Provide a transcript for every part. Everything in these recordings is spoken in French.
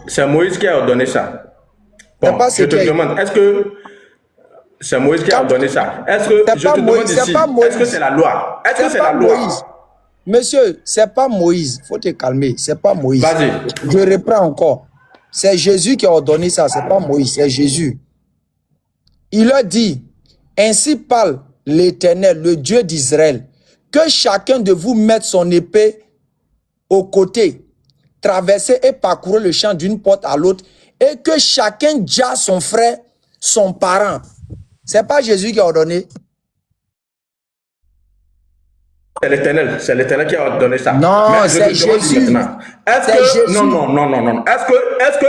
C'est Moïse qui a ordonné ça. C'est Bon, pas je ce te qui est. demande, est-ce que c'est Moïse qui a Quand tu- ordonné ça? Est-ce que, C'est je pas te demande Moïse, c'est ici, pas est-ce que c'est Moïse. la loi? Est-ce que C'est c'est pas la Moïse. loi? Monsieur, c'est pas Moïse. Faut te calmer. C'est pas Moïse. Vas-y. Je reprends encore. C'est Jésus qui a ordonné ça. C'est pas Moïse, c'est Jésus. Il leur dit, ainsi parle l'Éternel, le Dieu d'Israël, que chacun de vous mette son épée au côté, traverser et parcourir le champ d'une porte à l'autre, et que chacun dise son frère, son parent. C'est pas Jésus qui a ordonné. C'est l'Éternel qui a ordonné ça. Non, Mais je c'est te demande Jésus. maintenant, est-ce C'est que, Jésus. non, non, non, non, non, est-ce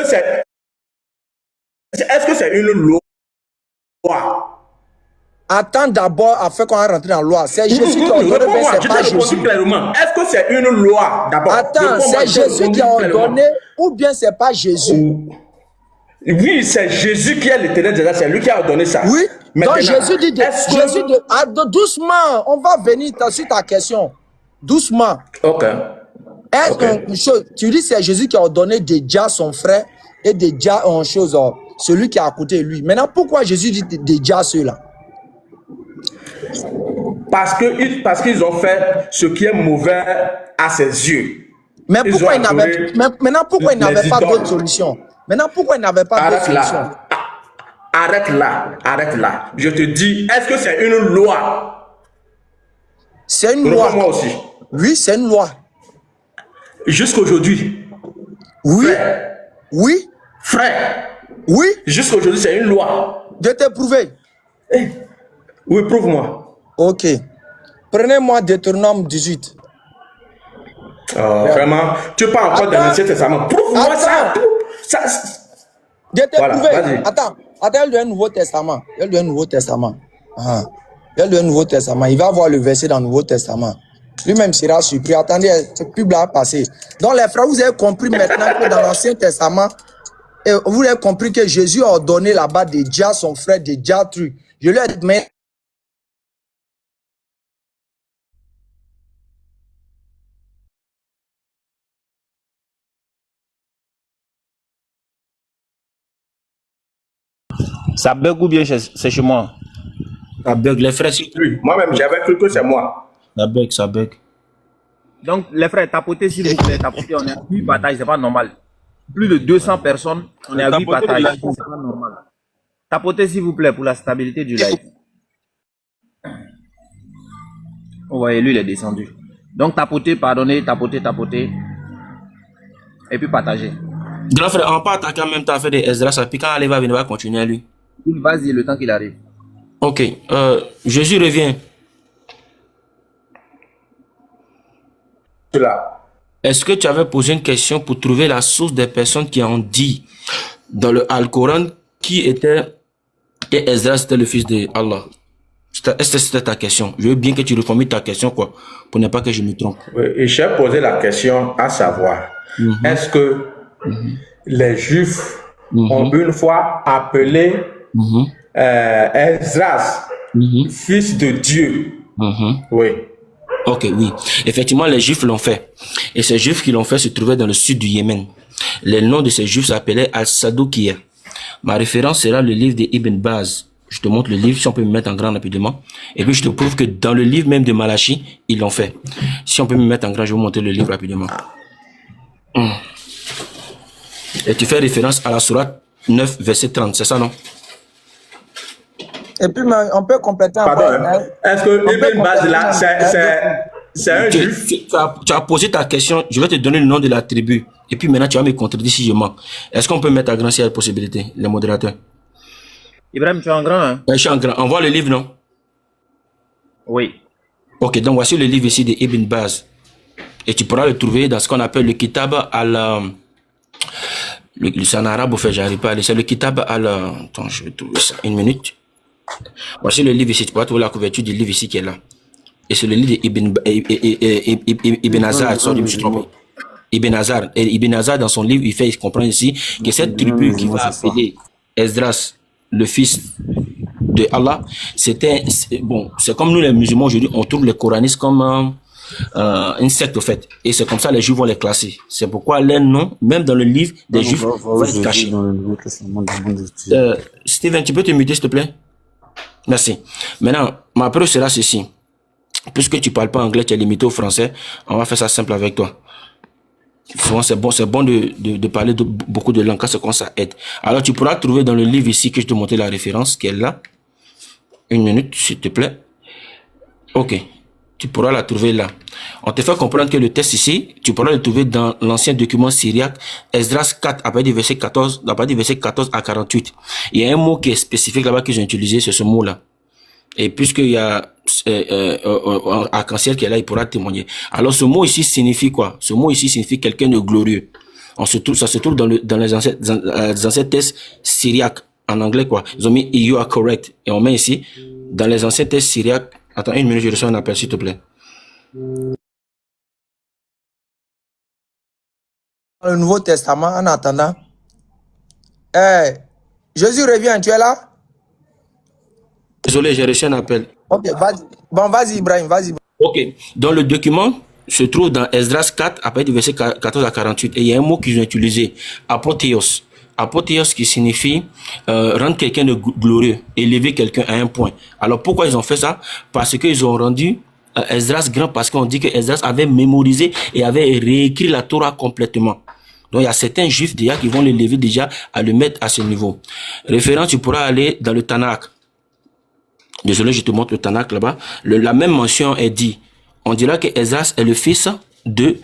que c'est une loi? Attends d'abord afin qu'on rentre dans la loi. C'est Jésus qui a ordonné, mais Réponds-moi, c'est je pas t'ai répondu Jésus. clairement. Est-ce que c'est une loi d'abord? Attends, Réponds-moi, c'est je t'ai Jésus qui répondu a clairement. ordonné ou bien c'est pas Jésus? Oui, c'est Jésus qui est l'Éternel déjà, c'est lui qui a ordonné ça. Oui. Maintenant, Donc Jésus dit, est-ce que... Jésus de, doucement, on va venir sur ta question. Doucement. Ok. Est-ce Ok. une chose, tu dis c'est Jésus qui a ordonné déjà son frère et déjà en chose, celui qui est à côté de lui. Maintenant, pourquoi Jésus dit déjà ceux-là? Parce qu'ils ont fait ce qui est mauvais à ses yeux. Mais Ils pourquoi ont il n'avait adoré maintenant pourquoi il les n'avait pas idoles. d'autre solution? Maintenant pourquoi il n'avait pas d'autre Arrête solution? là. Arrête là. Arrête là. Je te dis, est-ce que c'est une loi? C'est une loi. Réponds-moi aussi. Oui, c'est une loi. Jusqu'aujourd'hui. Oui, Frère. oui, Frère. oui. Jusqu'aujourd'hui, c'est une loi. Je t'ai prouvé. Oui, prouve-moi. Ok. Prenez-moi Deutéronome 18. Vraiment, tu parles encore de Attends. l'Ancien Testament. Prouve-moi ça. Attends. Ça. Je t'ai Voilà, prouvé. vas-y. Attends, il y a un Nouveau Testament. Il y a un Nouveau Testament. Ah. Il y a un Nouveau Testament. Il va voir le verset dans le Nouveau Testament. Lui-même sera surpris. Attendez, c'est plus blanc à passer. Donc les frères, vous avez compris maintenant que dans l'Ancien Testament, et vous avez compris que Jésus a ordonné là-bas déjà son frère, déjà truc. Je lui ai dit, mais Ça bug ou bien c'est chez moi? Ça bug, les frères, s'il te plaît. Oui, moi-même, j'avais cru que c'est moi. Ça bug, ça bug. Donc, les frères, tapotez s'il vous plaît, tapotez, on est à 8 partages, c'est pas normal. Plus de 200 personnes, on est à 8 partages, c'est pas normal. Tapotez s'il vous plaît pour la stabilité du live. Vous voyez, lui, il est descendu. Donc, tapotez, pardonnez, tapotez, tapotez. Et puis partagez. Grand frère, on peut attaquer en même temps, faire des Esdras, puis quand Allah va venir, va continuer lui. Vas-y, le temps qu'il arrive. Ok, Jésus revient. Là. Est-ce que tu avais posé une question pour trouver la source des personnes qui ont dit dans le Al-Coran qui était que Esdras était le fils de Allah? Est-ce que c'était ta question? Je veux bien que tu reformules ta question, quoi, pour ne pas que je me trompe. Oui, et j'ai posé la question à savoir, est-ce que les Juifs ont une fois appelé Esdras, fils de Dieu? Oui. Ok, oui. Effectivement, les Juifs l'ont fait. Et ces Juifs qui l'ont fait se trouvaient dans le sud du Yémen. Les noms de ces Juifs s'appelaient Al-Sadoukiya. Ma référence sera le livre de Ibn Baz. Je te montre le livre, si on peut me mettre en grand rapidement. Et puis je te prouve que dans le livre même de Malachi, ils l'ont fait. Si on peut me mettre en grand, je vais vous montrer le livre rapidement. Et tu fais référence à la sourate 9, verset 30, c'est ça, non? et puis on peut compléter encore. Pardon, hein? Est-ce que Ibn Baz là, c'est un Tu, Juif? tu as posé ta question, je vais te donner le nom de la tribu. Et puis maintenant, tu vas me contredire si je mens. Est-ce qu'on peut mettre en grand s'il y a la possibilité, les modérateurs? Ibrahim, tu es en grand, hein? Je suis en grand. On voit le livre, non? Oui. Ok, donc voici le livre ici de Ibn Baz. Et tu pourras le trouver dans ce qu'on appelle le Kitab al... C'est en arabe, au fait, j'arrive pas à lire. C'est le Kitab al... Attends, je vais trouver ça. Une minute. Voici le livre ici. Tu pourras trouver la couverture du livre ici qui est là. Et c'est le livre d'Ibn Hazar. Sorry, je me suis trompé. Ibn Hazar. Et Ibn Hazar, dans son livre, il comprend ici que cette tribu qui va appeler Esdras, le fils de Allah, c'était... Bon, c'est comme nous les musulmans aujourd'hui, on trouve les coranistes comme une secte au fait. Et c'est comme ça les Juifs vont les classer. C'est pourquoi les noms, même dans le livre des Juifs, vont être cachés. Steven, tu peux te muter s'il te plaît? Merci. Maintenant, ma preuve sera ceci. Puisque tu parles pas anglais, tu es limité au français, on va faire ça simple avec toi. Souvent, c'est bon de parler de beaucoup de langues, quand c'est comme ça aide. Alors, tu pourras trouver dans le livre ici que je te montrais la référence, qui est là. Une minute, s'il te plaît. Ok. Tu pourras la trouver là. On te fait comprendre que le texte ici, tu pourras le trouver dans l'ancien document syriaque, Esdras 4, à partir du verset 14, à partir du verset 14 à 48. Il y a un mot qui est spécifique là-bas qu'ils ont utilisé, c'est ce mot-là. Et puisqu'il y a Arc-en-Ciel qui est là, il pourra témoigner. Alors ce mot ici signifie quoi? Ce mot ici signifie quelqu'un de glorieux. Ça se trouve dans les anciens textes syriaques. En anglais quoi. Ils ont mis you are correct. Et on met ici, dans les anciens textes syriaques. Attends une minute, je reçois un appel s'il te plaît. Dans le Nouveau Testament, en attendant. Jésus revient, tu es là? Désolé, j'ai reçu un appel. Ok, vas-y. Bon, vas-y, Ibrahim, vas-y. Ok, dans le document se trouve dans Esdras 4, à partir du verset 14 à 48, et il y a un mot qu'ils ont utilisé, apothéos. Apothéos qui signifie rendre quelqu'un de glorieux, élever quelqu'un à un point. Alors pourquoi ils ont fait ça? Parce qu'ils ont rendu Esdras grand, parce qu'on dit que Esdras avait mémorisé et avait réécrit la Torah complètement. Donc il y a certains juifs déjà qui vont l'élever déjà à le mettre à ce niveau. Référence, tu pourras aller dans le Tanakh. Désolé, je te montre le Tanakh là-bas. La même mention est dit. On dira que Esdras est le fils de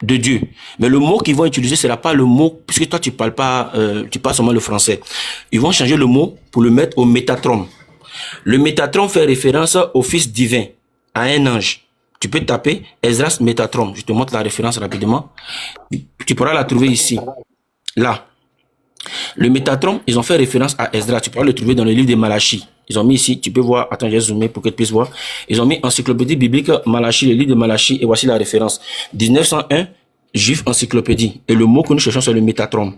Dieu. Mais le mot qu'ils vont utiliser, ce sera pas le mot, puisque toi tu parles pas, tu parles seulement le français. Ils vont changer le mot pour le mettre au métatron. Le métatron fait référence au fils divin, à un ange. Tu peux taper Esdras métatron. Je te montre la référence rapidement. Tu pourras la trouver ici. Là. Le métatron, ils ont fait référence à Esdras. Tu pourras le trouver dans le livre de Malachie. Ils ont mis ici, tu peux voir, attends, j'ai zoomé pour que tu puisses voir. Ils ont mis encyclopédie biblique Malachie, le livre de Malachie, et voici la référence. 1901, juif encyclopédie. Et le mot que nous cherchons, c'est le métatron.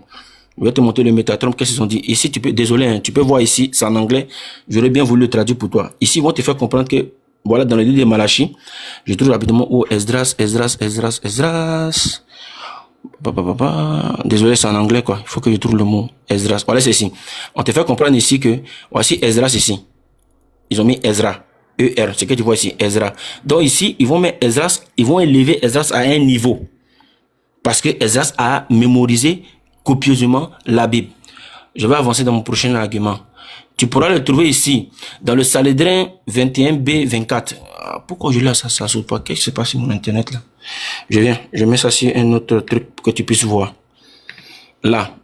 Je vais te montrer le métatron, qu'est-ce qu'ils ont dit. Ici, tu peux, désolé, hein, tu peux voir ici, c'est en anglais. J'aurais bien voulu le traduire pour toi. Ici, ils vont te faire comprendre que, voilà, dans le livre de Malachie, je trouve rapidement où Esdras. Désolé, c'est en anglais, quoi. Il faut que je trouve le mot Esdras. Voilà, c'est ici. On te fait comprendre ici que, voici Esdras ici. Ils ont mis Ezra. E-R. C'est ce que tu vois ici, Ezra. Donc ici, ils vont mettre Esdras, ils vont élever Esdras à un niveau. Parce que Esdras a mémorisé copieusement la Bible. Je vais avancer dans mon prochain argument. Tu pourras le trouver ici, dans le Sanhédrin 21b 24. Pourquoi je l'ai ça saute pas? Qu'est-ce qui se passe sur mon internet là? Je mets ça sur un autre truc pour que tu puisses voir. Là,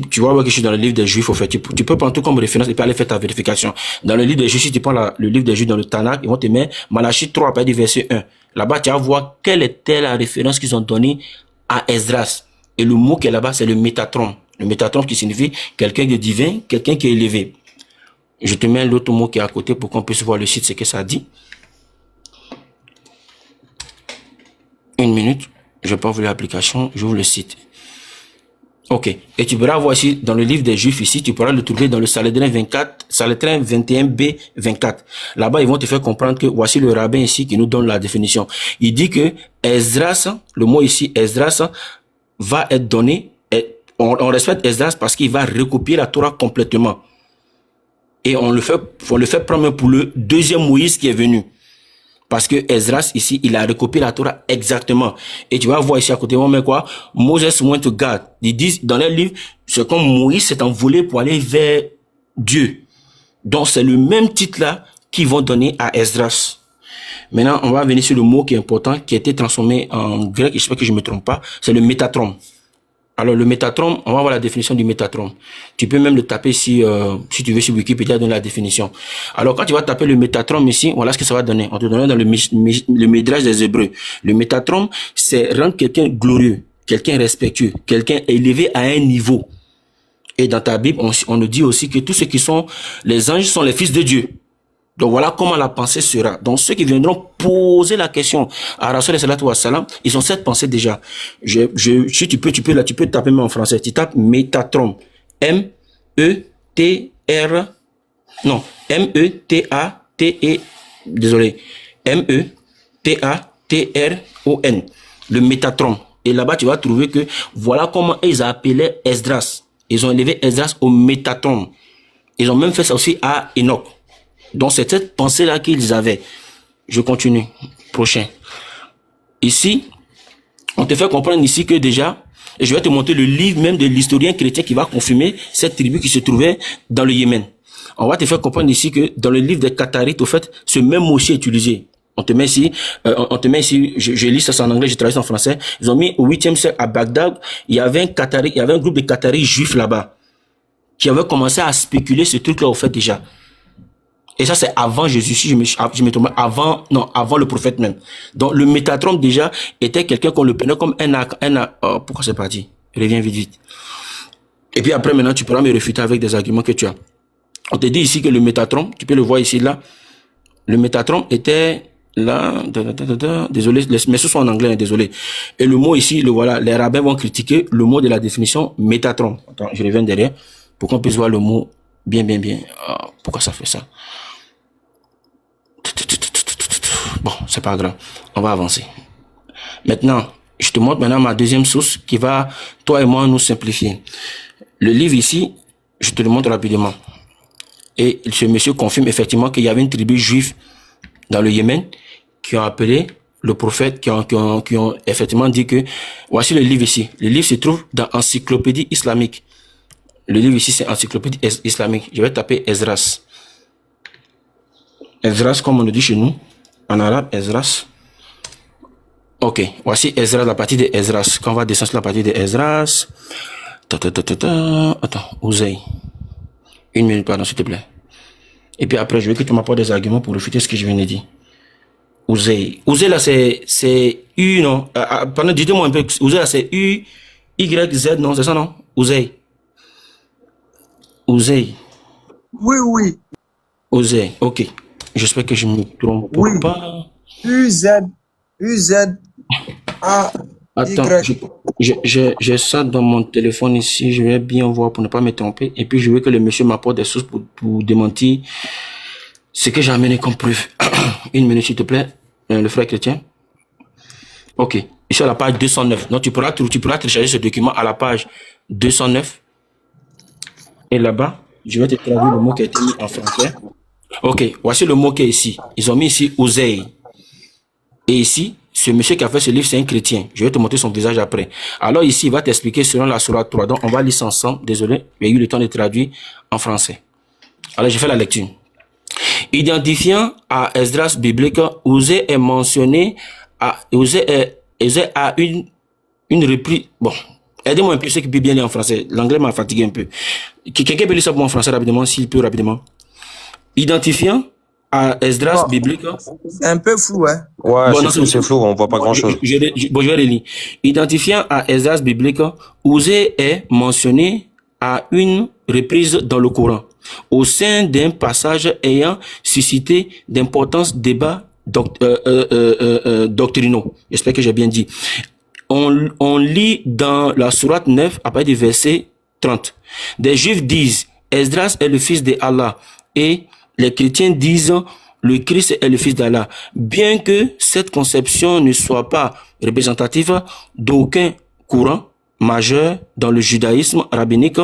tu vois que je suis dans le livre des Juifs, au fait. Tu peux prendre tout comme référence et puis aller faire ta vérification. Dans le livre des Juifs, si tu prends le livre des Juifs dans le Tanakh, ils vont te mettre Malachie 3, à partir du verset 1. Là-bas, tu vas voir quelle était la référence qu'ils ont donnée à Esdras. Et le mot qui est là-bas, c'est le métatron. Le métatron qui signifie quelqu'un de divin, quelqu'un qui est élevé. Je te mets l'autre mot qui est à côté pour qu'on puisse voir le site, ce que ça dit. Une minute, je vais pas ouvrir l'application, j'ouvre le site. Ok, et tu pourras voir ici, dans le livre des Juifs ici, tu pourras le trouver dans le Sanhédrin 21b 24. Là-bas, ils vont te faire comprendre que voici le rabbin ici qui nous donne la définition. Il dit que Esdras, le mot ici, Esdras, va être donné, on respecte Esdras parce qu'il va recopier la Torah complètement. Et on le fait prendre pour le deuxième Moïse qui est venu. Parce que Esdras, ici, il a recopié la Torah exactement. Et tu vas voir ici à côté, on met quoi? Moses went to God. Ils disent, dans les livres, c'est comme Moïse s'est envolé pour aller vers Dieu. Donc, c'est le même titre-là qu'ils vont donner à Esdras. Maintenant, on va venir sur le mot qui est important, qui a été transformé en grec, et j'espère que je ne me trompe pas, c'est le métatron. Alors, le métatron, on va voir la définition du métatron. Tu peux même le taper si tu veux sur Wikipédia, donner la définition. Alors, quand tu vas taper le métatron ici, voilà ce que ça va donner. On te donne dans le Midrash des Hébreux. Le métatron, c'est rendre quelqu'un glorieux, quelqu'un respectueux, quelqu'un élevé à un niveau. Et dans ta Bible, on nous dit aussi que tous ceux qui sont les anges sont les fils de Dieu. Donc voilà comment la pensée sera. Donc ceux qui viendront poser la question à Rasul sallallahu alayhi wa sallam, ils ont cette pensée déjà. Si tu peux taper même en français. Tu tapes métatron. Désolé. M-E-T-A-T-R-O-N. Métatron, le Métatron. Et là-bas, tu vas trouver que voilà comment ils appelaient Esdras. Ils ont élevé Esdras au Métatron. Ils ont même fait ça aussi à Enoch. Donc, c'est cette pensée-là qu'ils avaient. Je continue. Prochain. Ici, on te fait comprendre ici que déjà, et je vais te montrer le livre même de l'historien chrétien qui va confirmer cette tribu qui se trouvait dans le Yémen. On va te faire comprendre ici que dans le livre des Qattarites, au fait, ce même mot est utilisé. On te met ici, je lis ça en anglais, je traduis ça en français. Ils ont mis au 8e siècle à Bagdad, il y avait un groupe de Qataris juifs là-bas qui avait commencé à spéculer ce truc-là au fait déjà. Et ça, c'est avant Jésus, si je me trompe, avant le prophète même. Donc, le Métatron, déjà, était quelqu'un qu'on le prenait comme pourquoi c'est parti? Reviens vite, vite. Et puis après, maintenant, tu pourras me réfuter avec des arguments que tu as. On te dit ici que le Métatron, tu peux le voir ici, là. Le Métatron était là, désolé, mes sources sont en anglais, hein, désolé. Et le mot ici, le voilà, les rabbins vont critiquer le mot de la définition Métatron. Attends, je reviens derrière, pour qu'on puisse voir le mot bien. Pourquoi ça fait ça? Bon, c'est pas grave. On va avancer. Maintenant, je te montre maintenant ma deuxième source qui va, toi et moi, nous simplifier. Le livre ici, je te le montre rapidement. Et ce monsieur confirme effectivement qu'il y avait une tribu juive dans le Yémen qui ont appelé le prophète, qui ont effectivement dit que, voici le livre ici. Le livre se trouve dans Encyclopédie islamique. Le livre ici, c'est Encyclopédie islamique. Je vais taper Esdras. Esdras, comme on le dit chez nous, en arabe, Esdras. Ok, voici Esdras, la partie de Esdras. Quand on va descendre sur la partie de Esdras. Attends, Oseille. 1 minute, pardon, s'il te plaît. Et puis après, je veux que tu m'apportes des arguments pour réfuter ce que je viens de dire. Oseille. Oseille, là, c'est U, non? Pardon, dites-moi un peu. Oseille, là, c'est U, Y, Z, non? C'est ça, non? Oseille. Oseille. Oui. Oseille, ok. J'espère que je ne me trompe pas. UZ, A, Attends, Y. j'ai ça dans mon téléphone ici. Je vais bien voir pour ne pas me tromper. Et puis, je veux que le monsieur m'apporte des sources pour démentir ce que j'ai amené comme preuve. 1 minute, s'il te plaît, le frère chrétien. Ok. Ici, à la page 209. Donc, tu pourras télécharger ce document à la page 209. Et là-bas, je vais te traduire le mot qui a été mis en français. Ok. Voici le mot qui est ici. Ils ont mis ici Oseille. Et ici, ce monsieur qui a fait ce livre, c'est un chrétien. Je vais te montrer son visage après. Alors ici, il va t'expliquer selon la sourate 3. Donc, on va lire ça ensemble. Désolé, j'ai eu le temps de traduire en français. Alors, j'ai fait la lecture. Identifiant à Esdras biblique, Osée est mentionné Osée a une reprise. Bon, aidez-moi un peu, ceux qui peuvent bien lire en français. L'anglais m'a fatigué un peu. Quelqu'un peut lire ça pour moi en français rapidement, s'il peut rapidement. Identifiant à Esdras biblique. C'est un peu flou, hein? Ouais, Bon, c'est flou, on voit pas grand chose. Je vais relire. Identifiant à Esdras biblique, Osée est mentionné à une reprise dans le Coran, au sein d'un passage ayant suscité d'importants débats doctrinaux. J'espère que j'ai bien dit. On lit dans la sourate 9, à partir du verset 30. Des Juifs disent, Esdras est le fils d'Allah, et les chrétiens disent, le Christ est le fils d'Allah. Bien que cette conception ne soit pas représentative d'aucun courant majeur dans le judaïsme rabbinique,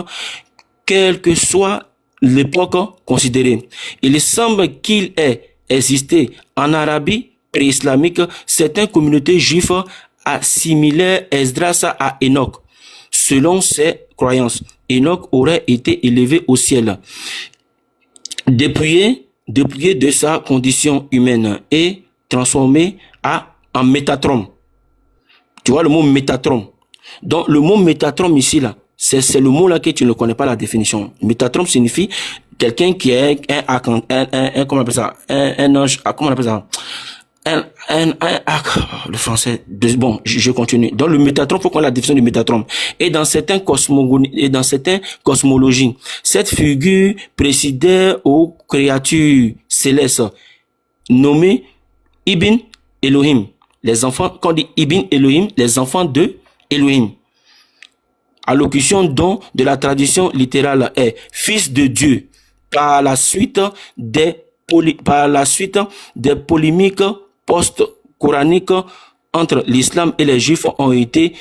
quelle que soit l'époque considérée, il semble qu'il ait existé en Arabie pré-islamique certaines communautés juives assimilaient Esdras à Enoch. Selon ces croyances, Enoch aurait été élevé au ciel, dépouillé de sa condition humaine et transformé en Métatron. Tu vois le mot Métatron. Donc le mot Métatron ici là, c'est le mot là que tu ne connais pas la définition. Métatron signifie quelqu'un qui est comment on appelle ça, un ange, comment on appelle ça, le français. Bon, je continue. Dans le Métatron, faut qu'on ait la définition du Métatron. Et dans certaines cosmologies, cette figure présidait aux créatures célestes nommées Ibn Elohim. Les enfants, quand on dit Ibn Elohim, les enfants de Elohim. Allocution dont de la tradition littérale est fils de Dieu. Par la suite des polémiques coraniques entre l'islam et les juifs ont été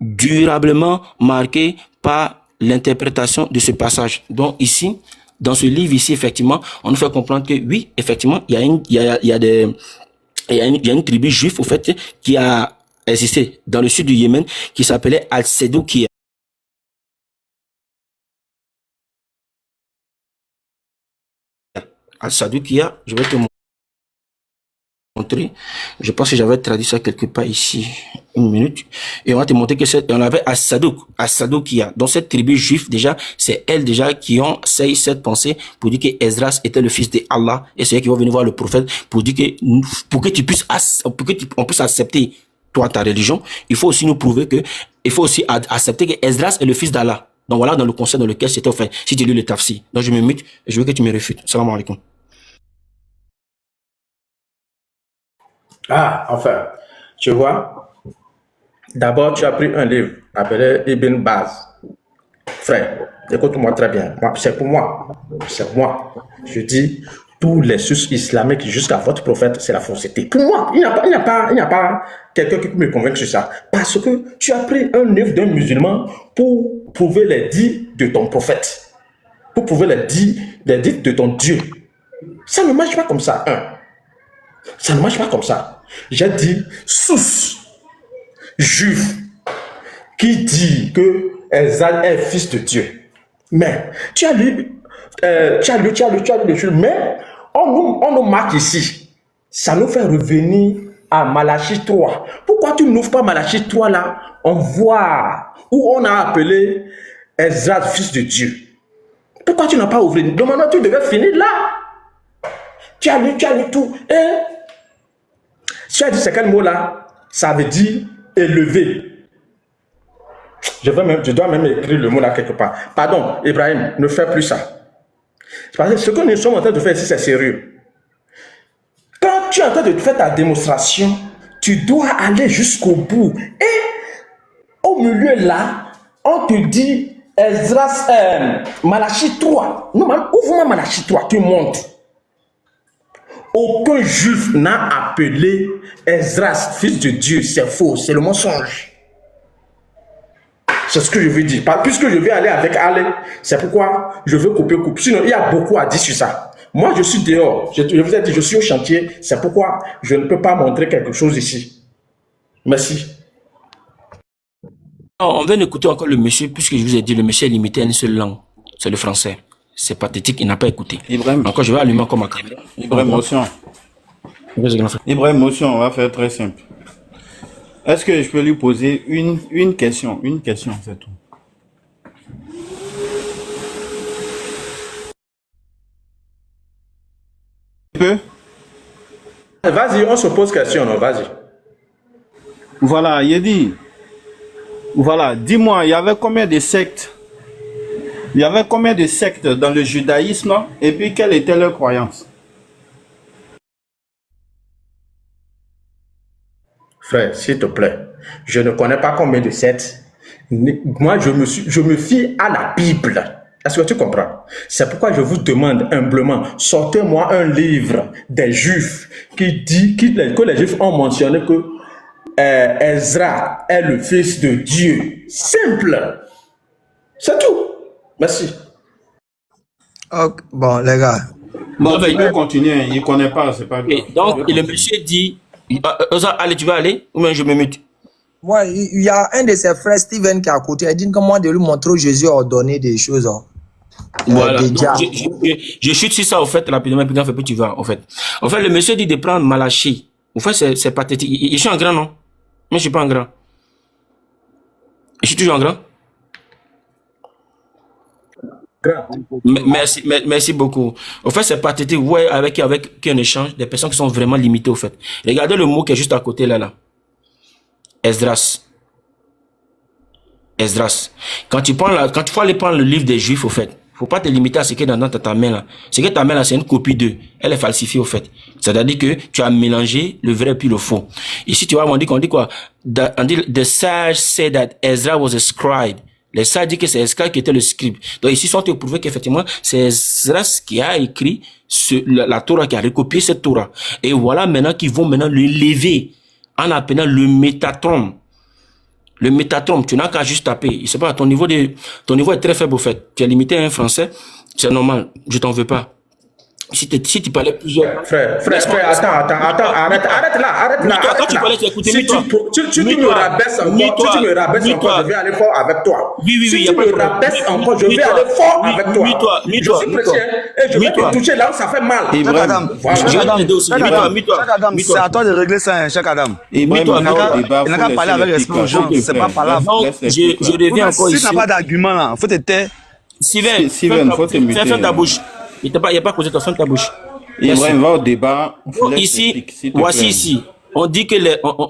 durablement marqués par l'interprétation de ce passage. Donc ici, dans ce livre ici, effectivement, on nous fait comprendre que oui, effectivement, il y a une tribu juive, au fait, qui a existé dans le sud du Yémen, qui s'appelait Al-Sedoukia. Al-Sadoukia, je vais te montrer. Je pense que j'avais traduit ça quelque part ici. Une minute. Et on va te montrer que on avait Al-Sadoukia. Donc cette tribu juive, déjà, c'est elles déjà qui ont cette pensée pour dire que Esdras était le fils de Allah. Et c'est eux qui vont venir voir le prophète pour dire que, pour que tu puisses, on puisse accepter toi ta religion, il faut aussi nous prouver que, il faut aussi accepter que Esdras est le fils d'Allah. Donc voilà dans le concept dans lequel c'était fait. Si tu lis le tafsir. Donc je me mute et je veux que tu me réfutes. Salam alaikum. Ah, enfin, tu vois, d'abord tu as pris un livre appelé Ibn Baz. Frère, écoute-moi très bien. C'est pour moi. C'est moi. Je dis, tous les sources islamiques jusqu'à votre prophète, c'est la fausseté. Pour moi, il n'y a pas quelqu'un qui peut me convaincre sur ça. Parce que tu as pris un livre d'un musulman pour prouver les dits de ton prophète. Pour prouver les dits de ton Dieu. Ça ne marche pas comme ça, Ça ne marche pas comme ça. J'ai dit source juif qui dit que Esdras est fils de Dieu. Mais tu as lu les choses, mais on nous marque ici. Ça nous fait revenir à Malachie 3. Pourquoi tu n'ouvres pas Malachie 3 là? On voit où on a appelé Esdras fils de Dieu. Pourquoi tu n'as pas ouvert? Normalement, tu devais finir là. Tu as lu tout. Et tu as dit c'est quel mot là? Ça veut dire élevé. Je dois même écrire le mot là quelque part. Pardon, Ibrahim, ne fais plus ça. Parce que ce que nous sommes en train de faire ici, c'est sérieux. Quand tu es en train de faire ta démonstration, tu dois aller jusqu'au bout. Et au milieu là, on te dit Esdras, Malachie 3. Non, ouvre-moi Malachie 3, tu montes. Aucun juif n'a appelé Esdras fils de Dieu. C'est faux, c'est le mensonge. C'est ce que je veux dire. Puisque je vais aller avec Ale, c'est pourquoi je veux couper. Sinon, il y a beaucoup à dire sur ça. Moi, je suis dehors. Je vous ai dit, je suis au chantier. C'est pourquoi je ne peux pas montrer quelque chose ici. Merci. On vient d'écouter encore le monsieur, puisque je vous ai dit, le monsieur est limité à une seule langue. C'est le français. C'est pathétique, il n'a pas écouté. Ibrahim. Encore, je vais allumer encore ma caméra. Ibrahim, motion. Ibrahim, motion, on va faire très simple. Est-ce que je peux lui poser une question? Une question, c'est tout. Tu peux? Vas-y, on se pose question, non? Vas-y. Voilà, il a dit. Voilà, dis-moi, il y avait combien de sectes? Il y avait combien de sectes dans le judaïsme? Et puis, quelle était leur croyance? Frère, s'il te plaît, je ne connais pas combien de sectes. Moi, je me fie à la Bible. Est-ce que tu comprends? C'est pourquoi je vous demande humblement, sortez-moi un livre des Juifs qui dit que les Juifs ont mentionné que Esdras est le fils de Dieu. Simple. C'est tout. Merci. Okay. Bon, les gars. Bon, tu peux continuer. Il ne connaît pas, c'est pas grave. Donc, le monsieur dit, allez, tu vas aller ou bien je me mute? Moi, il y a un de ses frères, Steven, qui est à côté. Il dit comment de lui montrer où Jésus a ordonné des choses. Voilà. Donc, je chute sur ça, au fait, rapidement, puis tu vas, au fait. En fait, le monsieur dit de prendre Malachie. Au fait, c'est pathétique. Je suis en grand, non? Mais je suis pas en grand. Je suis toujours en grand? Merci beaucoup. Au fait, c'est pathétique. Ouais, avec un échange des personnes qui sont vraiment limitées, au fait. Regardez le mot qui est juste à côté, là. Esdras. Esdras. Quand tu faut aller prendre le livre des Juifs, au fait, faut pas te limiter à ce qui est dans ta main, là. Ce qui est ta main, là, c'est une copie d'eux. Elle est falsifiée, au fait. C'est-à-dire que tu as mélangé le vrai puis le faux. Ici, tu vois, on dit quoi? On dit, the sage said that Ezra was a scribe. Les sages disent que c'est Ezra qui était le scribe. Donc ici, ils sont prouvés qu'effectivement, c'est Ezra qui a écrit la Torah, qui a recopié cette Torah. Et voilà maintenant qu'ils vont maintenant le lever. en appelant le Métatron. Le Métatron, tu n'as qu'à juste taper. Je sais pas, ton niveau est très faible au fait. Tu es limité à un français, c'est normal, je t'en veux pas. Si tu parlais plusieurs... Frère, attends, arrête là. Toi, quand tu parlais, tu écoutais, Si tu me rabaisses encore, je vais aller fort avec toi. Oui, Si tu me rabaisses encore, je vais aller fort avec toi. Je suis chrétien et je vais te toucher là où ça fait mal. Ibrahim, c'est à toi de régler ça, hein, Cheikh Adam. Ibrahim, Il n'a qu'à parler avec respect aux gens, c'est pas par là. Je reviens encore ici. Si tu n'as pas d'argument là, faut te taire. Steven, faut te muter. ferme ta bouche. Il n'y a pas causé, ferme ta bouche. Ibrahim, va au débat. Ici, voici ici. On dit que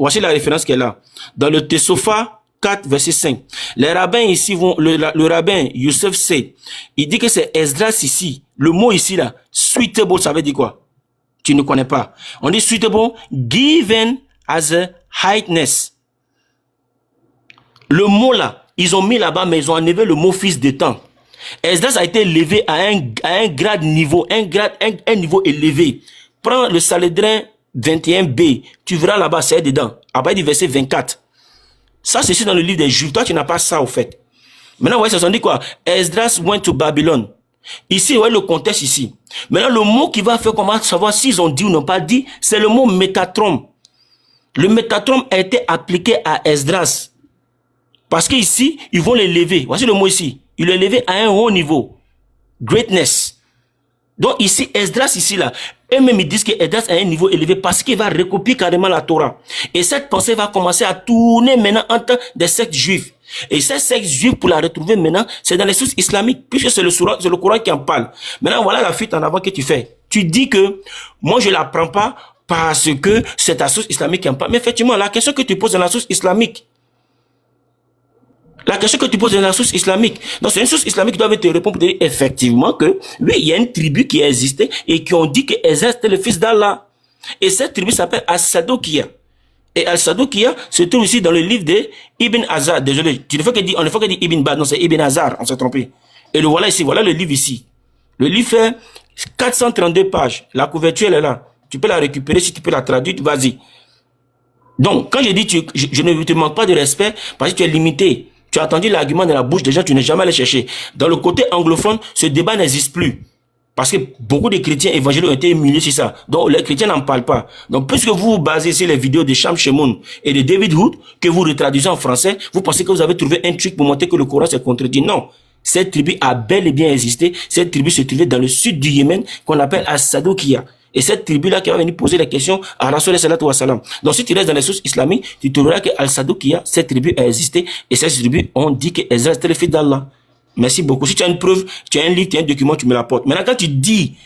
voici la référence qu'elle a. Dans le Tessofa 4, verset 5. Les rabbins ici vont, le rabbin Youssef C, il dit que c'est Esdras ici. Le mot ici là, suitable, ça veut dire quoi? Tu ne connais pas. On dit suitable, given as a heightness. Le mot là, ils ont mis là-bas, mais ils ont enlevé le mot fils de temps. Esdras a été élevé à un grade niveau, un niveau élevé. Prends le Salédrin 21b, tu verras là-bas, c'est dedans, à partir du verset 24. Ça, c'est dans le livre des Juifs. Toi, tu n'as pas ça, au fait. Maintenant, vous voyez, ça dit quoi? Esdras went to Babylon. Ici, vous voyez le contexte ici. Maintenant, le mot qui va faire comment savoir s'ils ont dit ou n'ont pas dit, c'est le mot métatron. Le métatron a été appliqué à Esdras. Parce qu'ici, ils vont l'élever. Voici le mot ici. Ils l'ont élevé à un haut niveau. Greatness. Donc ici, Esdras ici là, eux-mêmes ils disent que Esdras a un niveau élevé parce qu'il va recopier carrément la Torah. Et cette pensée va commencer à tourner maintenant entre des sectes juifs. Et cette secte juive, pour la retrouver maintenant, c'est dans les sources islamiques, puisque c'est le Coran qui en parle. Maintenant, voilà la fuite en avant que tu fais. Tu dis que, moi je la prends pas parce que c'est ta source islamique qui en parle. Mais effectivement, la question que tu poses dans la source islamique, la question que tu poses dans la source islamique. Donc, c'est une source islamique qui doit te répondre pour dire effectivement que, oui, il y a une tribu qui existait et qui ont dit que Esdras était le fils d'Allah. Et cette tribu s'appelle As-Sadokia. Et Al-Sadokia se trouve ici dans le livre de Ibn Hazar. Désolé, on ne faut que dire Ibn Baz, non, c'est Ibn Hazar, on s'est trompé. Et le voilà ici, voilà le livre ici. Le livre fait 432 pages. La couverture, elle est là. Tu peux la récupérer, si tu peux la traduire, vas-y. Donc, quand je dis, je ne te manque pas de respect parce que tu es limité. Tu as entendu l'argument dans la bouche des gens, tu n'es jamais allé chercher. Dans le côté anglophone, ce débat n'existe plus. Parce que beaucoup de chrétiens évangéliques ont été humiliés sur ça. Donc les chrétiens n'en parlent pas. Donc puisque vous vous basez sur les vidéos de Sham Shemoun et de David Hood, que vous retraduisez en français, vous pensez que vous avez trouvé un truc pour montrer que le Coran se contredit. Non. Cette tribu a bel et bien existé. Cette tribu se trouvait dans le sud du Yémen, qu'on appelle As-Sadokia. Et cette tribu-là qui va venir poser la question à Rasul sallallahu alayhi wa sallam. Donc si tu restes dans les sources islamiques, tu trouveras que Al-Sadokia, cette tribu a existé. Et cette tribu, on dit que Esdras était le fils d'Allah. Merci beaucoup. Si tu as une preuve, tu as un livre, tu as un document, tu me l'apportes. Maintenant, quand tu dis,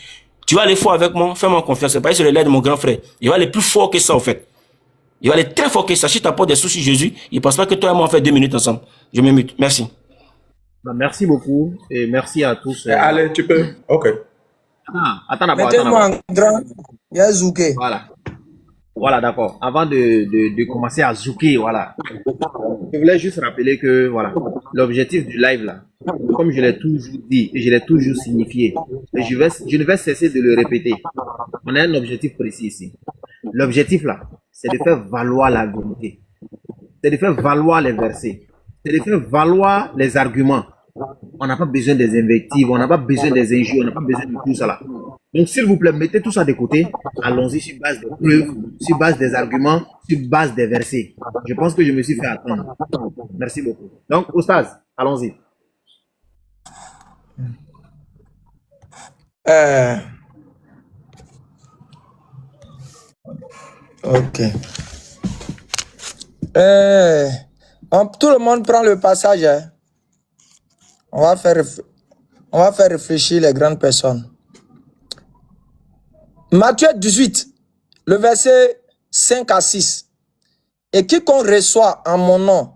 tu vas aller fort avec moi, fais-moi confiance. C'est pas sur le lait de mon grand frère. Il va aller plus fort que ça, en fait. Il va aller très fort que ça. Si tu apportes des soucis Jésus, il ne pense pas que toi et moi on fait 2 minutes ensemble. Je me mute. Merci. Merci beaucoup et merci à tous. Allez, tu peux. Ok. Attends d'abord. Mettez-moi en grand. Il y a Zouké. Voilà, d'accord. Avant de commencer à zouker, voilà. Je voulais juste rappeler que, voilà, l'objectif du live, là, comme je l'ai toujours dit et je l'ai toujours signifié, et je ne vais cesser de le répéter. On a un objectif précis ici. L'objectif, là, c'est de faire valoir la vérité. C'est de faire valoir les versets. C'est de faire valoir les arguments. On n'a pas besoin des invectives, on n'a pas besoin des injures, on n'a pas besoin de tout ça là. Donc, s'il vous plaît, mettez tout ça de côté. Allons-y sur base des preuves, sur base des arguments, sur base des versets. Je pense que je me suis fait attendre. Merci beaucoup. Donc, Oustaz, allons-y. Ok. Tout le monde prend le passage. Hein. On va faire réfléchir les grandes personnes. Matthieu 18, le verset 5 à 6. Et quiconque reçoit en mon nom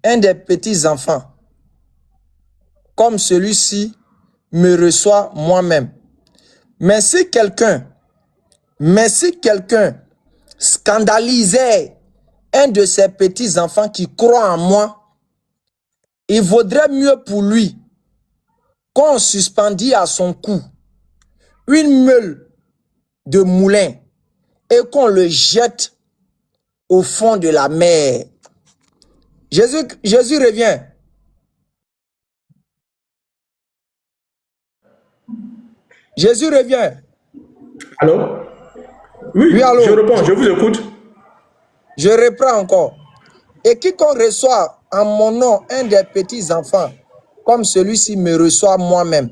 un des petits enfants, comme celui-ci me reçoit moi-même. Mais si quelqu'un scandalisait un de ces petits enfants qui croient en moi, il vaudrait mieux pour lui qu'on suspendit à son cou une meule de moulin et qu'on le jette au fond de la mer. Jésus revient. Jésus revient. Allô? Oui, Oui, allô? je réponds, je vous écoute. Je reprends encore. Et quiconque reçoit en mon nom un des petits enfants, comme celui-ci me reçoit moi-même.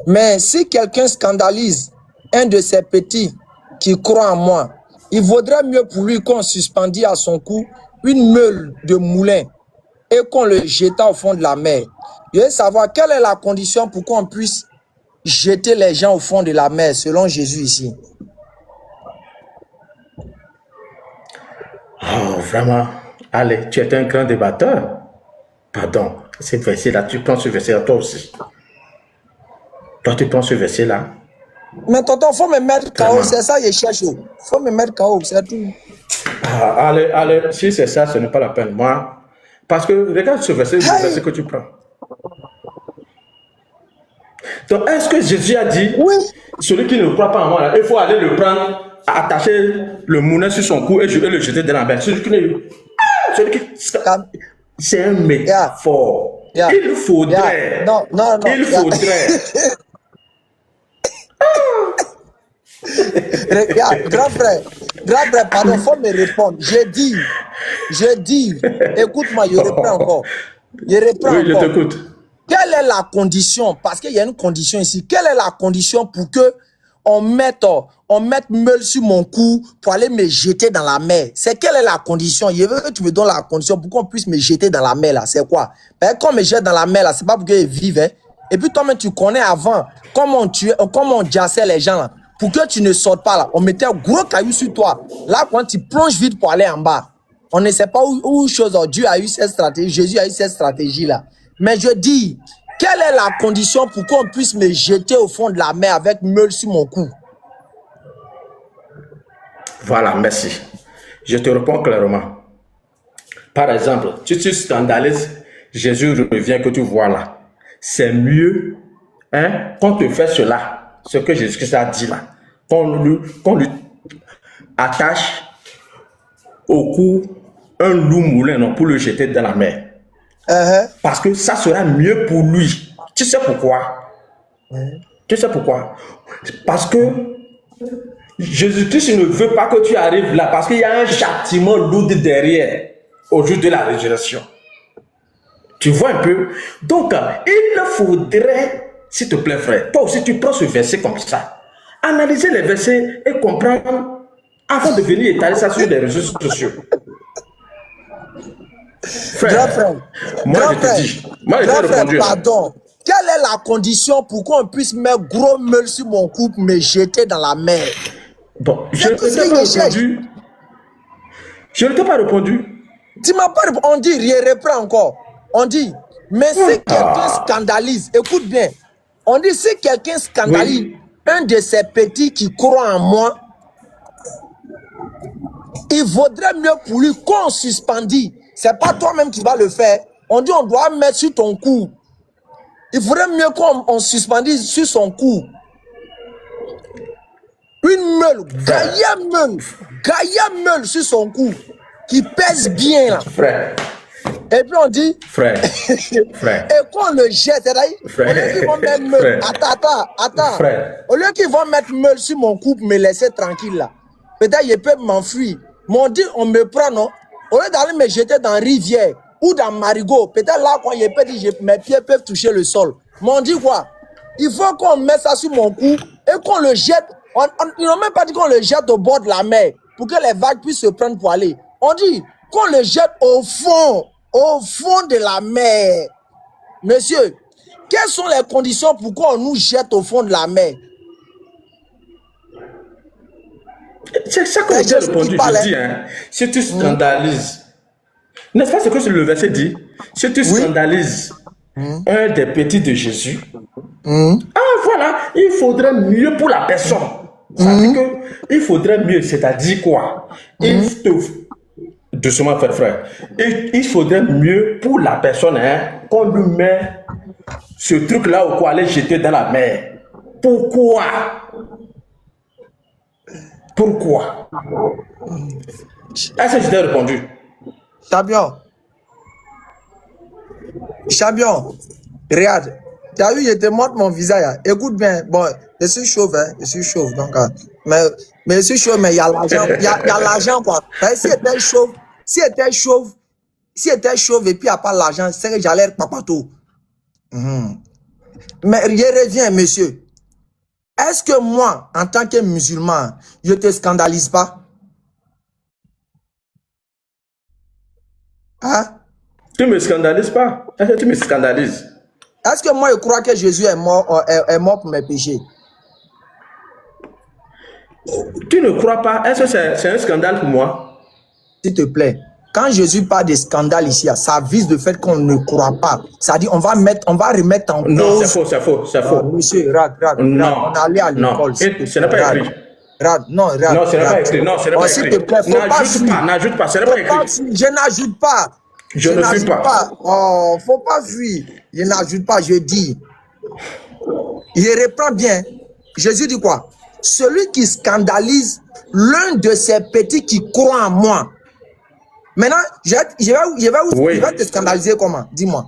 Mais si quelqu'un scandalise un de ces petits qui croit en moi, il vaudrait mieux pour lui qu'on suspendît à son cou une meule de moulin et qu'on le jetât au fond de la mer. Je veux savoir quelle est la condition pour qu'on puisse jeter les gens au fond de la mer, selon Jésus ici. Oh, vraiment. Allez, tu es un grand débatteur. Pardon, ce verset-là, tu prends ce verset-là toi aussi. Toi, tu prends ce verset-là. Mais tonton, il faut me mettre KO, Vraiment. c'est ça que je cherche. Il faut me mettre KO, c'est tout. Ah, allez, si c'est ça, ce n'est pas la peine. Moi, parce que regarde ce verset, le verset que tu prends. Donc, est-ce que Jésus a dit, Oui. celui qui ne croit pas en moi, là, il faut aller le prendre, attacher le moulin sur son cou et le jeter dans la mer. Celui qui c'est un métaphore. Yeah. Il faudrait. Yeah. Non. Il faudrait. Regarde, grand frère, pardon, faut me répondre. J'ai dit, écoute-moi, je reprends encore. Oui, je t'écoute. Quelle est la condition? Parce qu'il y a une condition ici. Quelle est la condition pour que on mette meule sur mon cou pour aller me jeter dans la mer? C'est quelle est la condition? Je veux que tu me donnes la condition pour qu'on puisse me jeter dans la mer là. C'est quoi? Ben, quand on me jette dans la mer là, c'est pas pour qu'ils vivent. Hein? Et puis toi-même, tu connais avant comment on jassait les gens là. Pour que tu ne sortes pas là, on mettait un gros caillou sur toi. Là, quand tu plonges vite pour aller en bas, on ne sait pas où chose. Dieu a eu cette stratégie, Jésus a eu cette stratégie là. Mais je dis, quelle est la condition pour qu'on puisse me jeter au fond de la mer avec meule sur mon cou? Voilà, merci. Je te réponds clairement. Par exemple, si tu scandalises, Jésus revient que tu vois là. C'est mieux qu'on te fait cela, ce que Jésus a dit là, qu'on lui attache au cou un loup moulin non, pour le jeter dans la mer. Parce que ça sera mieux pour lui. Tu sais pourquoi? Tu sais pourquoi? Parce que Jésus-Christ ne veut pas que tu arrives là, parce qu'il y a un châtiment lourd derrière au jour de la résurrection. Tu vois un peu? Donc, il faudrait, s'il te plaît, frère, toi aussi tu prends ce verset comme ça, analyser les versets et comprendre avant de venir étaler ça sur les réseaux sociaux. Frère, moi je te dis, moi je vais répondre. Pardon, quelle est la condition pour qu'on puisse mettre gros meule sur mon cou pour me jeter dans la mer? Bon, je ne t'ai pas répondu. Je ne t'ai pas répondu. Tu m'as pas répondu. On dit, il reprend encore. On dit, mais si quelqu'un scandalise, écoute bien, on dit si quelqu'un scandalise un de ces petits qui croient en moi, il vaudrait mieux pour lui qu'on suspendit. C'est pas toi-même qui vas le faire. On dit on doit mettre sur ton cou. Il faudrait mieux qu'on suspendisse sur son cou. Une meule, gaïa meule sur son cou, qui pèse bien là. Frère. Et puis on dit, frère. Et qu'on le jette, au lieu qu'ils vont mettre meule, attends. Frère. Au lieu qu'ils vont mettre meule sur mon cou pour me laisser tranquille là, peut-être je peux m'enfuir. Mais on dit, on me prend, non? Au lieu d'aller me jeter dans rivière ou dans marigot, peut-être là, quand je peux dire, mes pieds peuvent toucher le sol. Mais on dit quoi? Il faut qu'on mette ça sur mon cou et qu'on le jette. Ils n'ont même pas dit qu'on le jette au bord de la mer pour que les vagues puissent se prendre pour aller. On dit qu'on le jette au fond de la mer. Monsieur, quelles sont les conditions pour qu'on nous jette au fond de la mer? C'est ça que j'ai répondu. Je dis, si tu scandalises, n'est-ce pas ce que le verset dit? Si tu scandalises un des petits de Jésus, voilà, il faudrait mieux pour la personne. Ça dit que il faudrait mieux, c'est-à-dire quoi? Doucement, frère. Il faudrait mieux pour la personne qu'on lui met ce truc-là ou quoi aller jeter dans la mer. Pourquoi? Est-ce que je t'ai répondu? Champion, regarde. Tu as vu, je te montre mon visage. Hein. Écoute bien. Bon, je suis chauve, hein. Je suis chauve. Donc, mais je suis chauve, mais il y a l'argent. Il y a l'argent, quoi. Si était chauve, si était chauve et puis il n'y a pas l'argent, c'est que j'allais être papato. Mais je reviens, monsieur. Est-ce que moi, en tant que musulman, je ne te scandalise pas? Hein? Tu ne me scandalises pas. Est-ce que tu me scandalises? Est-ce que moi, je crois que Jésus est mort pour mes péchés? Tu ne crois pas? Est-ce que c'est un scandale pour moi? S'il te plaît. Quand Jésus parle de scandale ici, ça vise le fait qu'on ne croit pas. Ça dit on va remettre en cause. Non, c'est faux. Monsieur, regarde, non, on est allé à l'école. Ce n'est pas écrit. Non, ce n'est pas écrit. Non, ce n'est pas écrit. S'il te plaît, n'ajoute pas, ce n'est pas écrit. Je n'ajoute pas. Je ne fuis pas. Oh, faut pas fuir. Je n'ajoute pas, je dis. Il reprend bien. Jésus dit quoi? Celui qui scandalise l'un de ces petits qui croient en moi. Maintenant, je vais te scandaliser comment? Dis-moi.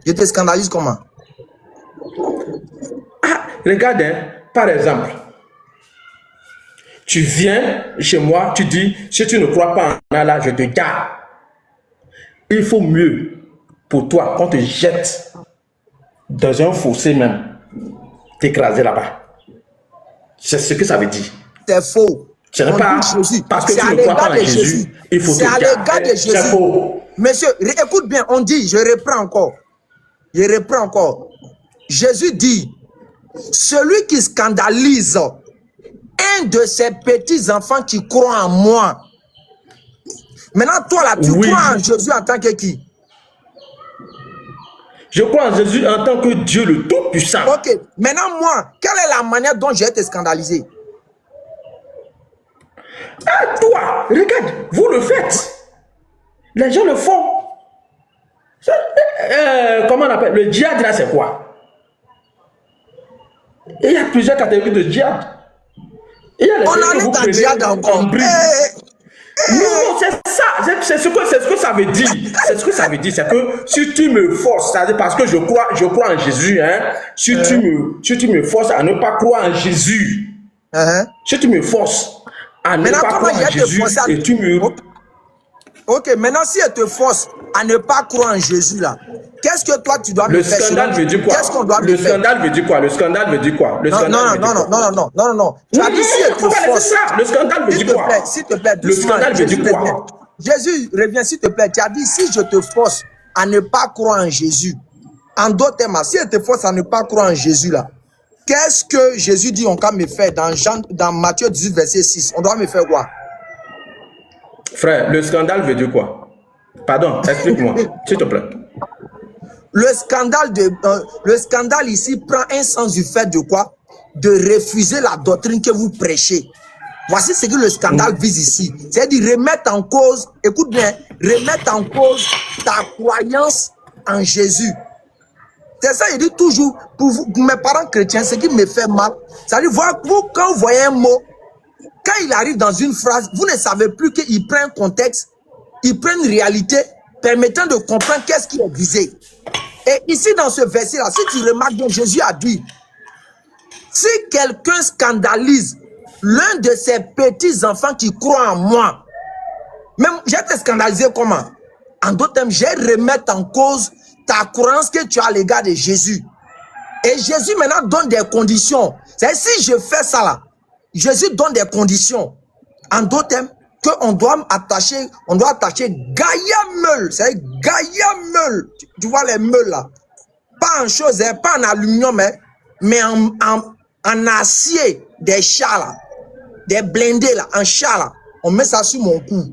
Je te scandalise comment? Ah, regarde, hein, par exemple, tu viens chez moi, tu dis, si tu ne crois pas en Allah, je te garde. Il faut mieux pour toi qu'on te jette dans un fossé même, t'écraser là-bas. C'est ce que ça veut dire. C'est faux. Ce n'est pas parce que tu ne crois pas en Jésus, il faut te garder. C'est à l'égard de Jésus. C'est faux. Monsieur, écoute bien, on dit, je reprends encore. Jésus dit, celui qui scandalise un de ces petits enfants qui croient en moi. Maintenant, toi là, tu crois en Jésus en tant que qui? Je crois en Jésus en tant que Dieu le Tout-Puissant. Ok. Maintenant, moi, quelle est la manière dont j'ai été scandalisé? Ah, toi, regarde, vous le faites. Les gens le font. Comment on appelle? Le djihad là, c'est quoi? Il y a plusieurs catégories de djihad. On allait dans le djihad encore. Non, c'est ça. C'est ce que ça veut dire. C'est ce que ça veut dire. C'est que si tu me forces, c'est-à-dire parce que je crois en Jésus, hein, si tu me forces à ne pas croire en Jésus, si tu me forces à ne pas croire en Jésus et tu me... Ok, maintenant si elle te force à ne pas croire en Jésus là, qu'est-ce que toi tu dois me faire? Le scandale veut dire quoi? Qu'est-ce qu'on doit le scandale veut dire quoi? Le scandale veut dire quoi? Non. Tu as dit si elle te force. Le scandale veut dire quoi? S'il te plaît, le scandale veut dire quoi? Jésus, reviens s'il te plaît. Tu as dit si je te force à ne pas croire en Jésus. En d'autres termes, si elle te force à ne pas croire en Jésus là, qu'est-ce que Jésus dit on doit me faire dans Matthieu 18 verset 6? On doit me faire quoi? Frère, le scandale veut dire quoi? Pardon, explique-moi, s'il te plaît. Le scandale ici prend un sens du fait de quoi? De refuser la doctrine que vous prêchez. Voici ce que le scandale vise ici. C'est-à-dire remettre en cause, écoute bien, remettre en cause ta croyance en Jésus. C'est ça, il dit toujours, pour mes parents chrétiens, ce qui me fait mal, c'est-à-dire, vous, quand vous voyez un mot, quand il arrive dans une phrase, vous ne savez plus qu'il prend un contexte, il prend une réalité permettant de comprendre qu'est-ce qui est visé. Et ici, dans ce verset-là, si tu remarques bien, Jésus a dit, si quelqu'un scandalise l'un de ces petits enfants qui croient en moi, même, j'ai été scandalisé comment? En d'autres termes, j'ai remettre en cause ta croyance que tu as à l'égard de Jésus. Et Jésus maintenant donne des conditions. C'est si je fais ça là, Jésus donne des conditions. En d'autres termes, qu'on doit attacher Gaïa meule. C'est Gaïa meule. Tu vois les meules là. Pas en chose, hein, pas en aluminium, hein, mais en acier, des chats là. Des blindés là, en chat là. On met ça sur mon cou.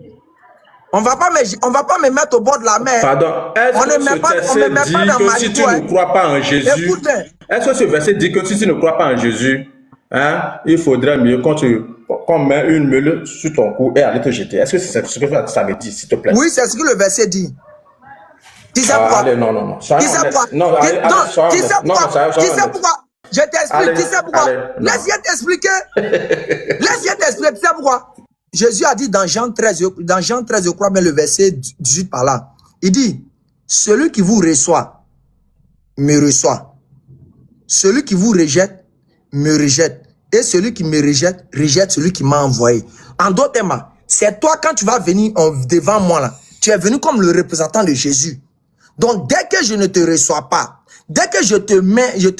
On va pas me mettre au bord de la mer. Pardon, est-ce que ce verset dit que si tu ne crois pas en Jésus, est-ce que ce verset dit que si tu ne crois pas en Jésus, hein, il faudrait mieux qu'on met une meule sur ton cou et aller te jeter? Est-ce que c'est ce que ça veut dire, s'il te plaît? Oui, c'est ce que le verset dit. Tu sais pourquoi? Allez, non. Tu sais pourquoi? Je t'explique, tu sais pourquoi? Laisse-moi t'expliquer. Tu sais pourquoi? Jésus a dit dans Jean 13, je crois, mais le verset 18 par là. Il dit, celui qui vous reçoit, me reçoit. Celui qui vous rejette, me rejette. Et celui qui me rejette, rejette celui qui m'a envoyé. En d'autres termes, c'est toi quand tu vas venir devant moi là, tu es venu comme le représentant de Jésus. Donc dès que je ne te reçois pas, dès que je te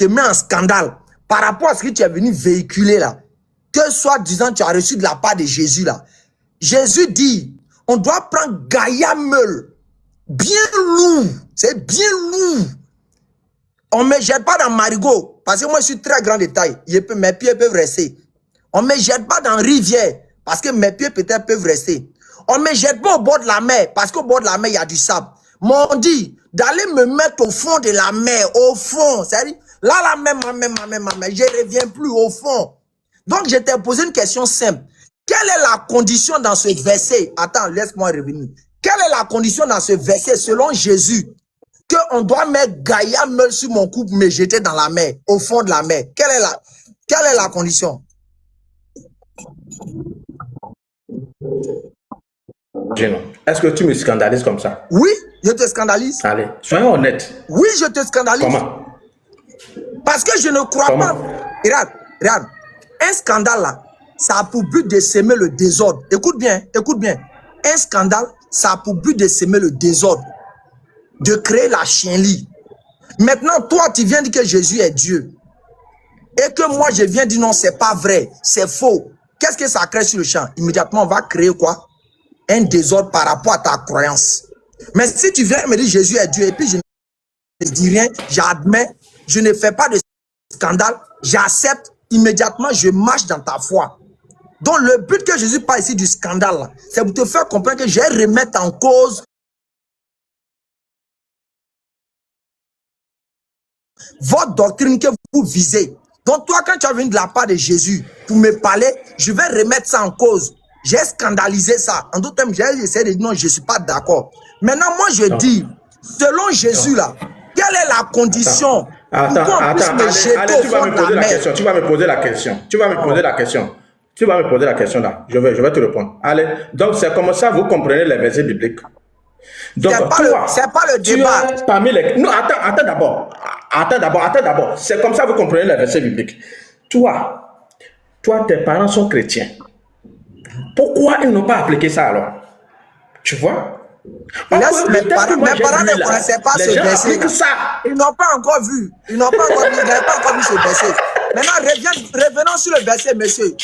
mets en scandale par rapport à ce que tu es venu véhiculer là, que soit disant tu as reçu de la part de Jésus là, Jésus dit, on doit prendre Gaïa Meul, bien lourd, c'est bien lourd. On ne me jette pas dans Marigot, parce que moi je suis très grand de taille, mes pieds peuvent rester. On ne me jette pas dans Rivière, parce que mes pieds peut-être peuvent rester. On ne me jette pas au bord de la mer, parce qu'au bord de la mer, il y a du sable. Mais on dit d'aller me mettre au fond de la mer, au fond. C'est-à-dire, là, ma mère, je ne reviens plus au fond. Donc, je t'ai posé une question simple. Quelle est la condition dans ce verset? Attends, laisse-moi revenir. Quelle est la condition dans ce verset, selon Jésus, qu'on doit mettre Gaïa Meul sur mon cou pour me jeter dans la mer, au fond de la mer? Quelle est la condition? Est-ce que tu me scandalises comme ça? Oui, je te scandalise. Allez, soyons honnêtes. Oui, je te scandalise. Comment? Parce que je ne crois pas. Regarde. Un scandale là, ça a pour but de s'aimer le désordre. Écoute bien. Un scandale, ça a pour but de s'aimer le désordre, de créer la chienlit. Maintenant, toi, tu viens dire que Jésus est Dieu. Et que moi, je viens dire non, c'est pas vrai, c'est faux. Qu'est-ce que ça crée sur le champ? Immédiatement, on va créer quoi? Un désordre par rapport à ta croyance. Mais si tu viens me dire Jésus est Dieu et puis je ne dis rien, j'admets, je ne fais pas de scandale, j'accepte, immédiatement je marche dans ta foi. Donc le but que Jésus parle ici du scandale, c'est pour te faire comprendre que je vais remettre en cause votre doctrine que vous visez. Donc toi, quand tu as venu de la part de Jésus pour me parler, je vais remettre ça en cause. J'ai scandalisé ça. En d'autres termes, j'ai essayé de dire non, je ne suis pas d'accord. Maintenant, moi, je dis, selon Jésus, là, quelle est la condition pour qu'on puisse me jeter au fond de la mer? Tu vas me poser la question là. Je vais te répondre. Allez, donc c'est comme ça vous comprenez les versets bibliques. Donc, c'est pas le débat. Parmi les... Non, attends d'abord. C'est comme ça vous comprenez les versets bibliques. Toi, tes parents sont chrétiens. Pourquoi ils n'ont pas appliqué ça alors? Tu vois? Mes parents ne connaissaient pas ce verset. Ils n'ont pas encore vu. Ils n'ont pas encore vu ce verset. Maintenant, revenons sur le verset, monsieur.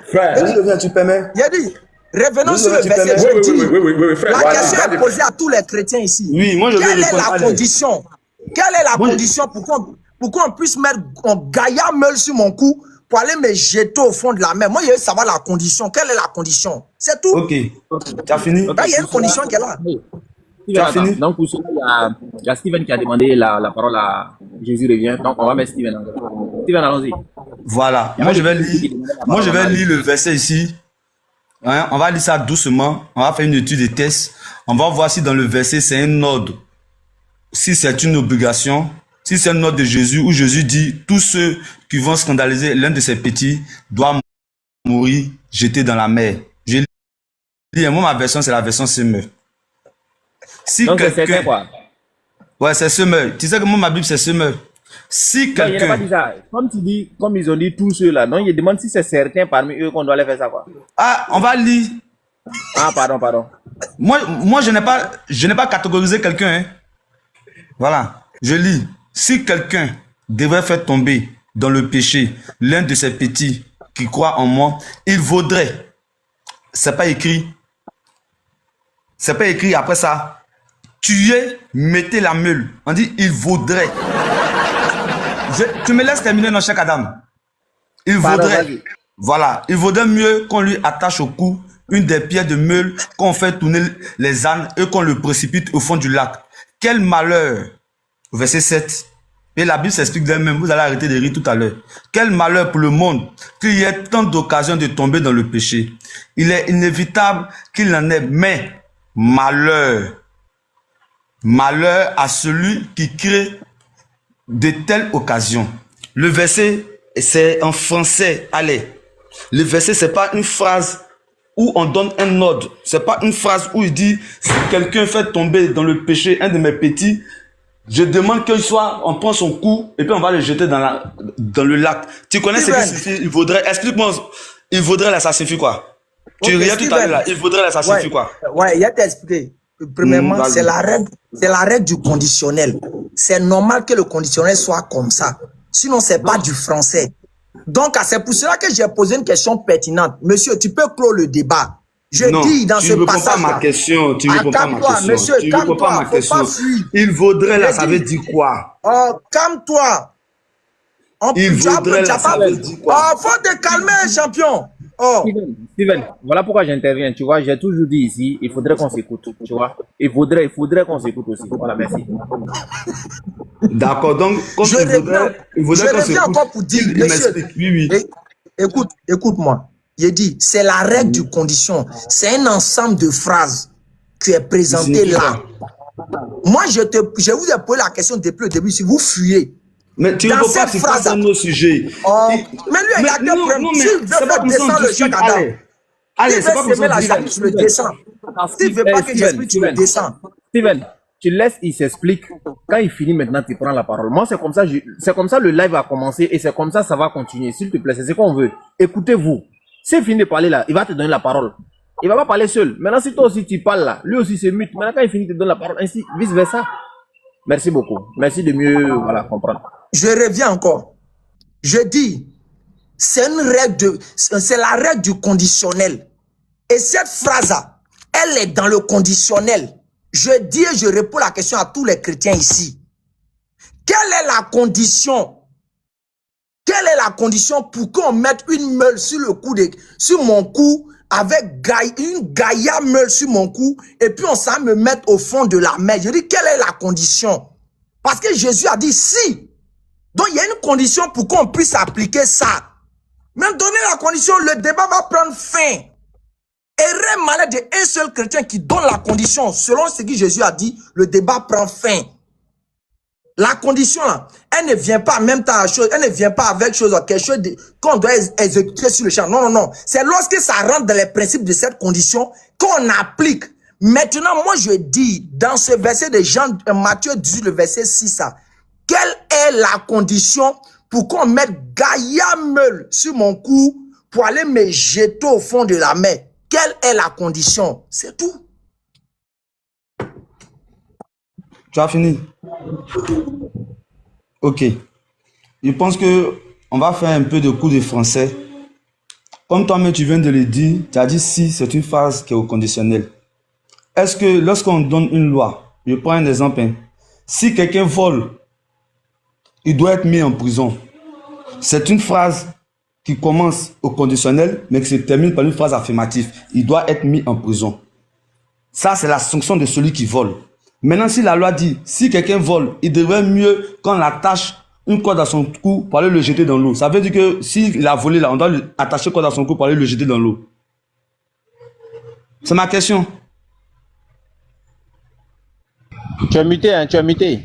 Frère, tu permets? Il a dit, revenons sur le verset. Oui, frère. La question est posée à tous les chrétiens ici. Oui, moi je vais Quelle est la condition? Quelle est la condition pour qu'on puisse mettre un Gaïa Meul sur mon cou pour aller me jeter au fond de la mer? Moi, je veux savoir la condition. Quelle est la condition? C'est tout. Ok. Tu as fini? Là, il y a une condition qui est là. Tu as fini? Donc, pour cela, il y a Steven qui a demandé la parole à Jésus revient. Donc, on va mettre Steven en gros. Steven, allons-y. Voilà. Moi, je vais lire le verset ici. Hein? On va lire ça doucement. On va faire une étude de test. On va voir si dans le verset, c'est un ordre. Si c'est une obligation. Si c'est un ordre de Jésus où Jésus dit tous ceux qui vont scandaliser l'un de ses petits doivent mourir jetés dans la mer. Je lis, moi ma version c'est la version Semeur. Si donc c'est quoi? Ouais, c'est Semeur. Tu sais que moi ma Bible c'est Semeur. Si quelqu'un... pas dit ça. Comme tu dis, comme ils ont dit tous ceux là, donc il demande si c'est certain parmi eux qu'on doit aller faire ça quoi. Ah, on va lire. Ah pardon. Moi je n'ai pas catégorisé quelqu'un. Hein. Voilà, je lis. Si quelqu'un devrait faire tomber dans le péché l'un de ses petits qui croient en moi, il vaudrait. C'est pas écrit. C'est pas écrit après ça. Tuez, mettez la meule. On dit il vaudrait. Tu me laisses terminer dans chaque Adam. Il vaudrait. Voilà, il vaudrait mieux qu'on lui attache au cou une des pierres de meule, qu'on fait tourner les ânes et qu'on le précipite au fond du lac. Quel malheur. Verset 7. Et la Bible s'explique d'elle-même. Vous allez arrêter de rire tout à l'heure. Quel malheur pour le monde qu'il y ait tant d'occasions de tomber dans le péché. Il est inévitable qu'il en ait, mais malheur. Malheur à celui qui crée de telles occasions. Le verset, c'est en français. Allez, Le verset, c'est pas une phrase où on donne un ordre. C'est pas une phrase où il dit, si quelqu'un fait tomber dans le péché un de mes petits, je demande qu'il soit, on prend son cou et puis on va le jeter dans le lac. Tu connais ce que signifie, il vaudrait, explique-moi, il vaudrait là, ça signifie quoi? Tu riais tout à l'heure là, il vaudrait là, ça signifie quoi? Ouais, il y a t'expliqué. Premièrement, c'est la règle du conditionnel. C'est normal que le conditionnel soit comme ça. Sinon, c'est pas du français. Donc, c'est pour cela que j'ai posé une question pertinente. Monsieur, tu peux clore le débat. Je dis dans ce passage. Tu ne réponds pas à ma question. Tu ne réponds pas à ma question. Monsieur, tu ne réponds pas à ma question. Il vaudrait là, ça veut dire quoi? Oh, calme-toi. Il vaudrait là, ça veut dire quoi? Oh, faut te calmer, champion. Oh. Steven, voilà pourquoi j'interviens. Tu vois, j'ai toujours dit ici, il faudrait qu'on s'écoute. Tu vois, il faudrait qu'on s'écoute aussi. Voilà, merci. D'accord, donc, comme il vaudrait qu'on s'écoute. Encore pour dire, monsieur, oui. Écoute-moi. Il dit, c'est la règle du condition. C'est un ensemble de phrases qui est présenté là. Moi, je vous ai posé la question depuis le début. Si vous fuyez. Mais tu ne veux pas que tu dans nos sujets. Oh, mais lui, il a un problème. S'il veut faire descendre le chèque Adam. Allez, c'est pas pour ça. Je le descends. S'il ne veut pas que j'explique, tu le descends. Steven, tu laisses, il s'explique. Quand il finit maintenant, tu prends la parole. Moi, c'est comme ça le live a commencé et c'est comme ça va continuer. S'il te plaît, c'est ce qu'on veut. Écoutez-vous. S'il finit de parler là, il va te donner la parole. Il ne va pas parler seul. Maintenant, si toi aussi tu parles là, lui aussi c'est mute. Maintenant, quand il finit, il te donne la parole, ainsi, vice versa. Merci beaucoup. Merci de mieux comprendre. Je reviens encore. Je dis, c'est la règle du conditionnel. Et cette phrase-là, elle est dans le conditionnel. Je dis et je réponds la question à tous les chrétiens ici. Quelle est la condition? Quelle est la condition pour qu'on mette une meule sur mon cou avec une gaïa meule sur mon cou et puis on s'en me mettre au fond de la mer? Je dis, quelle est la condition? Parce que Jésus a dit si. Donc il y a une condition pour qu'on puisse appliquer ça. Même donner la condition, le débat va prendre fin. Erreur malade d'un seul chrétien qui donne la condition. Selon ce que Jésus a dit, le débat prend fin. La condition là, elle ne vient pas en même temps à chose, elle ne vient pas avec quelque chose qu'on doit exécuter sur le champ. Non, non, non. C'est lorsque ça rentre dans les principes de cette condition qu'on applique. Maintenant, moi je dis, dans ce verset de Matthieu 18, le verset 6, quelle est la condition pour qu'on mette Gaïa meule sur mon cou pour aller me jeter au fond de la mer? Quelle est la condition? C'est tout. Tu as fini? Ok. Je pense que on va faire un peu de cours de français. Comme toi-même tu viens de le dire, tu as dit si c'est une phrase qui est au conditionnel. Est-ce que lorsqu'on donne une loi, je prends un exemple, hein, si quelqu'un vole, il doit être mis en prison. C'est une phrase qui commence au conditionnel, mais qui se termine par une phrase affirmative. Il doit être mis en prison. Ça, c'est la sanction de celui qui vole. Maintenant, si la loi dit, si quelqu'un vole, il devrait mieux qu'on l'attache une corde à son cou pour aller le jeter dans l'eau. Ça veut dire que s'il a volé là, on doit lui attacher une corde à son cou pour aller le jeter dans l'eau. C'est ma question. Tu as muté, hein, tu as muté.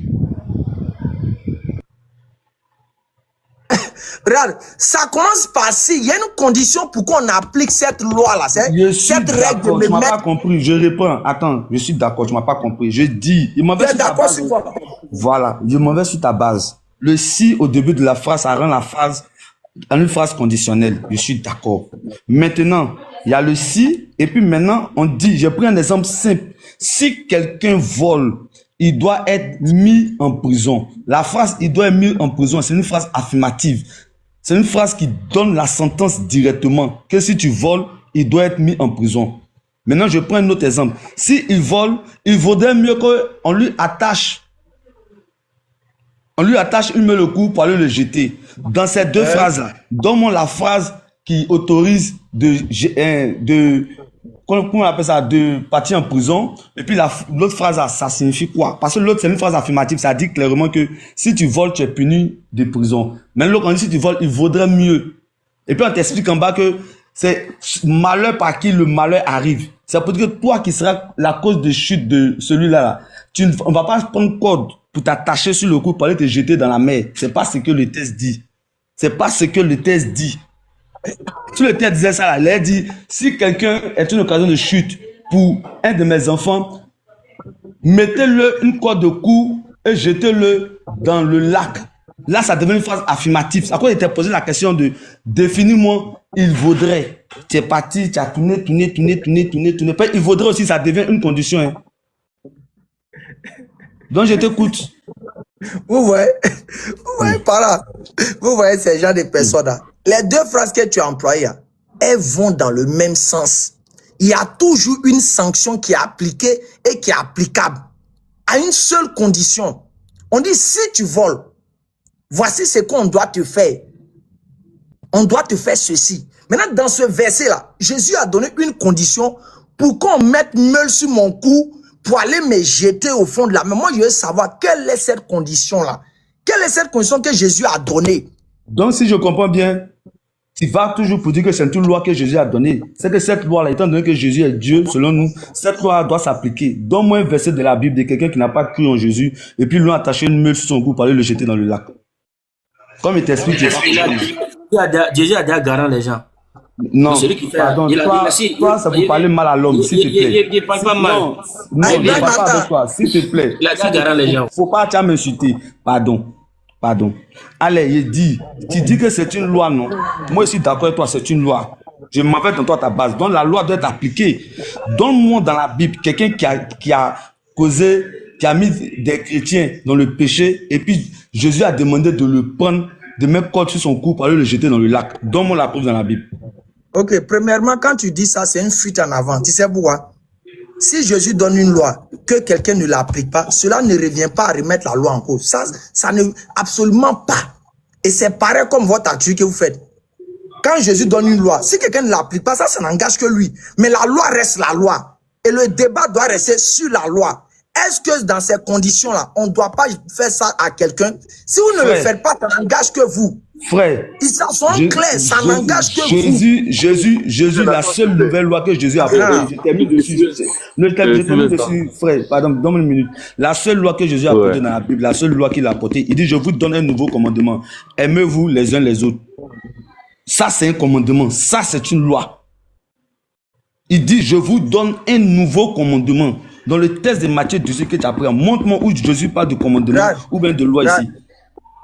Regarde, ça commence par si. Il y a une condition pour qu'on applique cette loi-là. Je suis d'accord, tu m'as pas compris. Je réponds. Attends, je suis d'accord, tu m'as pas compris. Je dis, il m'en va sur ta base. Voilà, je m'en vais sur ta base. Le si au début de la phrase, ça rend la phrase en une phrase conditionnelle. Je suis d'accord. Maintenant, il y a le si, et puis maintenant, on dit, j'ai pris un exemple simple. Si quelqu'un vole, il doit être mis en prison. La phrase, il doit être mis en prison, c'est une phrase affirmative. C'est une phrase qui donne la sentence directement. Que si tu voles, il doit être mis en prison. Maintenant, je prends un autre exemple. Si il vole, il vaudrait mieux qu'on lui attache. On lui attache une main le cou pour aller le jeter. Dans ces deux phrases-là, donne-moi la phrase qui autorise comment on appelle ça, de partir en prison. Et puis l'autre phrase, ça signifie quoi? Parce que l'autre, c'est une phrase affirmative. Ça dit clairement que si tu voles, tu es puni de prison. Mais l'autre, on dit si tu voles, il vaudrait mieux. Et puis on t'explique en bas que c'est malheur par qui le malheur arrive. C'est pour dire que toi qui seras la cause de chute de celui-là, on va pas prendre corde pour t'attacher sur le cou pour aller te jeter dans la mer. C'est pas ce que le texte dit. C'est pas ce que le texte dit. Tout le texte disait ça là. Il a dit, si quelqu'un est une occasion de chute pour un de mes enfants, mettez-le une corde de cou et jetez-le dans le lac. Là, ça devient une phrase affirmative. À quoi il était posé la question de définis-moi, il vaudrait. Tu es parti, tu as tourné. Il vaudrait aussi, ça devient une condition. Hein. Donc, je t'écoute. Vous voyez, par là, vous voyez ces gens de personnes-là. Les deux phrases que tu as employées, elles vont dans le même sens. Il y a toujours une sanction qui est appliquée et qui est applicable à une seule condition. On dit, si tu voles, voici ce qu'on doit te faire. On doit te faire ceci. Maintenant, dans ce verset-là, Jésus a donné une condition pour qu'on mette meule sur mon cou pour aller me jeter au fond de la mer. Moi, je veux savoir quelle est cette condition-là. Quelle est cette condition que Jésus a donnée? Donc, si je comprends bien, tu vas toujours pour dire que c'est une loi que Jésus a donnée. C'est que cette loi-là, étant donné que Jésus est Dieu, selon nous, cette loi doit s'appliquer. Donne-moi un verset de la Bible de quelqu'un qui n'a pas cru en Jésus et puis lui a attaché une meule sur son cou pour aller le jeter dans le lac. Comme il t'explique. Jésus a déjà garant les gens. Non, celui qui fait, pardon, toi, ça vous parler mal à l'homme, s'il te plaît. Il parle pas mal. Non, je ne parle pas avec toi, s'il te plaît. Il a déjà garant les gens. Faut pas m'insulter. Pardon. Allez, tu dis que c'est une loi, non? Moi, je suis d'accord avec toi, c'est une loi. Je m'en vais dans toi ta base. Donc, la loi doit être appliquée. Donne-moi dans la Bible quelqu'un qui a causé, qui a mis des chrétiens dans le péché, et puis Jésus a demandé de le prendre, de mettre corde sur son cou pour aller le jeter dans le lac. Donne-moi la preuve dans la Bible. Ok, premièrement, quand tu dis ça, c'est une fuite en avant. Tu sais pourquoi? Si Jésus donne une loi, que quelqu'un ne l'applique pas, cela ne revient pas à remettre la loi en cause. Ça ne, absolument pas. Et c'est pareil comme votre attitude que vous faites. Quand Jésus donne une loi, si quelqu'un ne l'applique pas, ça n'engage que lui. Mais la loi reste la loi. Et le débat doit rester sur la loi. Est-ce que dans ces conditions-là, on ne doit pas faire ça à quelqu'un? Si vous ne le faites pas, ça n'engage que vous. Frère, ils sont clairs, ça n'engage que Jésus, la seule nouvelle loi que Jésus a apportée, je termine dessus. Je termine dessus, frère, pardon, donne-moi une minute. La seule loi que Jésus a apportée dans la Bible, la seule loi qu'il a apportée, il dit, je vous donne un nouveau commandement. Aimez-vous les uns les autres. Ça, c'est un commandement. Ça, c'est une loi. Il dit, je vous donne un nouveau commandement. Dans le texte de Matthieu 12 que tu apprends, montre-moi où Jésus parle de commandement ou bien de loi ici.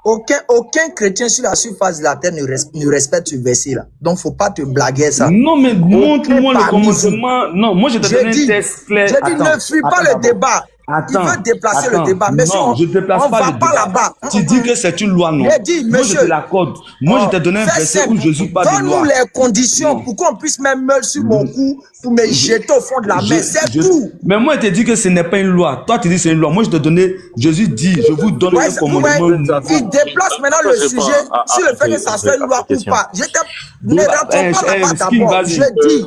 Aucun chrétien sur la surface de la terre ne respecte ce verset-là. Donc, faut pas te blaguer ça. Non, mais montre-moi le commandement. Non, moi, je te donne un texte clair. J'ai dit, ne fuis pas le débat. Il veut déplacer le débat. Mais non, je ne déplace pas le débat. là-bas. Tu dis que c'est une loi, non? Dit, moi, je te l'accorde. Moi, je t'ai donné un verset où Jésus parle de loi. Donne-nous les conditions pour qu'on puisse même meule sur mon cou pour me jeter au fond de la mer. C'est tout. Mais moi, je te dis que ce n'est pas une loi. Toi, tu dis que c'est une loi. Moi, je te donné, Jésus dit, je vous donne un commandement. Il déplace maintenant le sujet sur le fait que ça soit une loi ou pas. Ne rentrons pas là-bas d'abord. Je dis.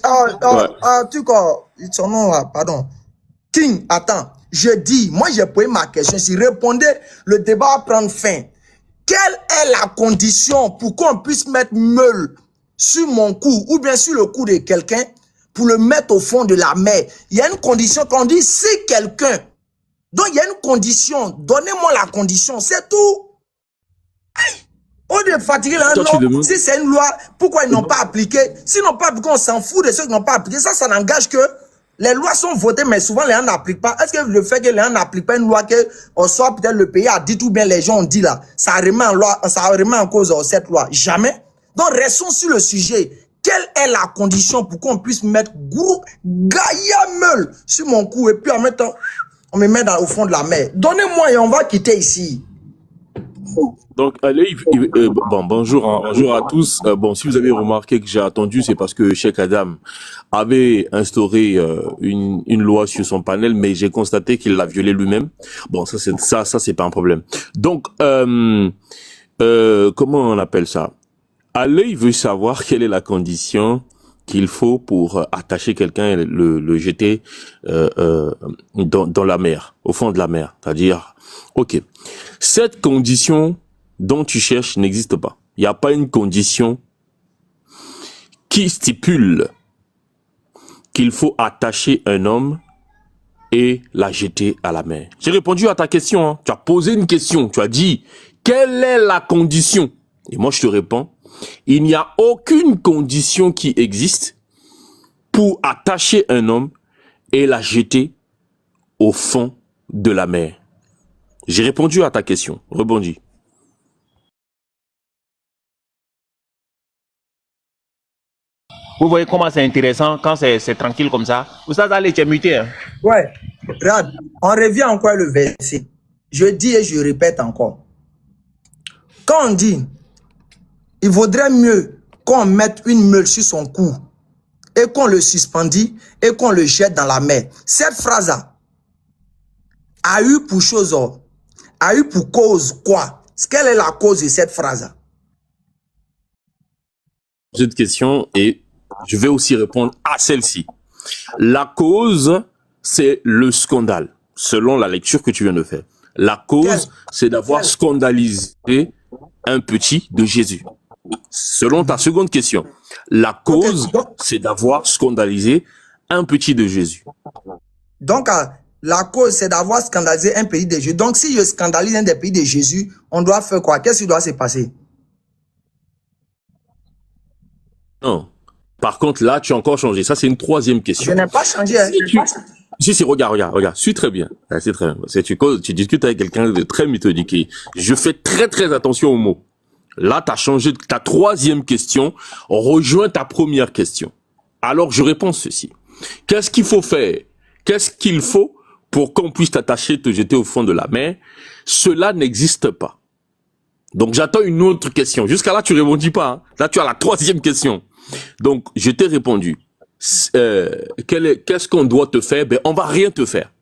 En tout cas, son nom là, pardon. King, attends. Je dis, moi j'ai posé ma question. Si répondez, le débat va prendre fin. Quelle est la condition pour qu'on puisse mettre meule sur mon cou ou bien sur le cou de quelqu'un pour le mettre au fond de la mer? Il y a une condition qu'on dit si quelqu'un. Donc il y a une condition. Donnez-moi la condition, c'est tout. On est fatigué là, non. Si c'est une loi, pourquoi ils n'ont pas appliqué? S'ils n'ont pas appliqué, on s'en fout de ceux qui n'ont pas appliqué. Ça n'engage que. Les lois sont votées, mais souvent les gens n'appliquent pas. Est-ce que le fait que les gens n'appliquent pas une loi que soit peut-être le pays a dit ou bien les gens ont dit là, ça remet en cause cette loi? Jamais. Donc restons sur le sujet. Quelle est la condition pour qu'on puisse mettre Gaïa meule sur mon cou et puis en même temps, on me met au fond de la mer? Donnez-moi et on va quitter ici. Donc, allez, bonjour, bonjour à tous. Bon, si vous avez remarqué que j'ai attendu, c'est parce que Cheikh Adam avait instauré une loi sur son panel, mais j'ai constaté qu'il l'a violée lui-même. Bon, ça c'est pas un problème. Donc, comment on appelle ça? Allez, veut savoir quelle est la condition qu'il faut pour attacher quelqu'un et le jeter dans la mer, au fond de la mer. C'est-à-dire, ok, cette condition dont tu cherches n'existe pas. Il n'y a pas une condition qui stipule qu'il faut attacher un homme et la jeter à la mer. J'ai répondu à ta question. Hein. Tu as posé une question. Tu as dit, quelle est la condition? Et moi, je te réponds, Il n'y a aucune condition qui existe pour attacher un homme et la jeter au fond de la mer. J'ai répondu à ta question. Rebondis. Vous voyez comment c'est intéressant quand c'est tranquille comme ça. Vous savez, allez, tu es muté. Hein? Ouais, regarde, on revient encore le verset. Je dis et je répète encore. Quand on dit, il vaudrait mieux qu'on mette une meule sur son cou et qu'on le suspendit et qu'on le jette dans la mer. Cette phrase-là a eu pour chose, a eu pour cause quoi? Quelle est la cause de cette phrase-là? Cette question et je vais aussi répondre à celle-ci. La cause, c'est le scandale, selon la lecture que tu viens de faire. La cause, c'est d'avoir scandalisé un petit de Jésus. Selon ta seconde question, la cause, c'est d'avoir scandalisé un petit de Jésus. Donc, la cause, c'est d'avoir scandalisé un pays de Jésus. Donc, si je scandalise un des pays de Jésus, on doit faire quoi? Qu'est-ce qui doit se passer? Non. Par contre, là, tu as encore changé. Ça, c'est une troisième question. Je n'ai pas changé. Hein. Si, regarde. Suis très bien. C'est très bien. Tu discutes avec quelqu'un de très méthodique. Et je fais très attention aux mots. Là, tu as changé ta troisième question. Rejoins ta première question. Alors, je réponds ceci. Qu'est-ce qu'il faut faire? Qu'est-ce qu'il faut pour qu'on puisse t'attacher, te jeter au fond de la mer? Cela n'existe pas. Donc, j'attends une autre question. Jusqu'à là, tu répondis pas. Hein. Là, tu as la troisième question. Donc, je t'ai répondu. Qu'est-ce qu'on doit te faire? Ben, on va rien te faire.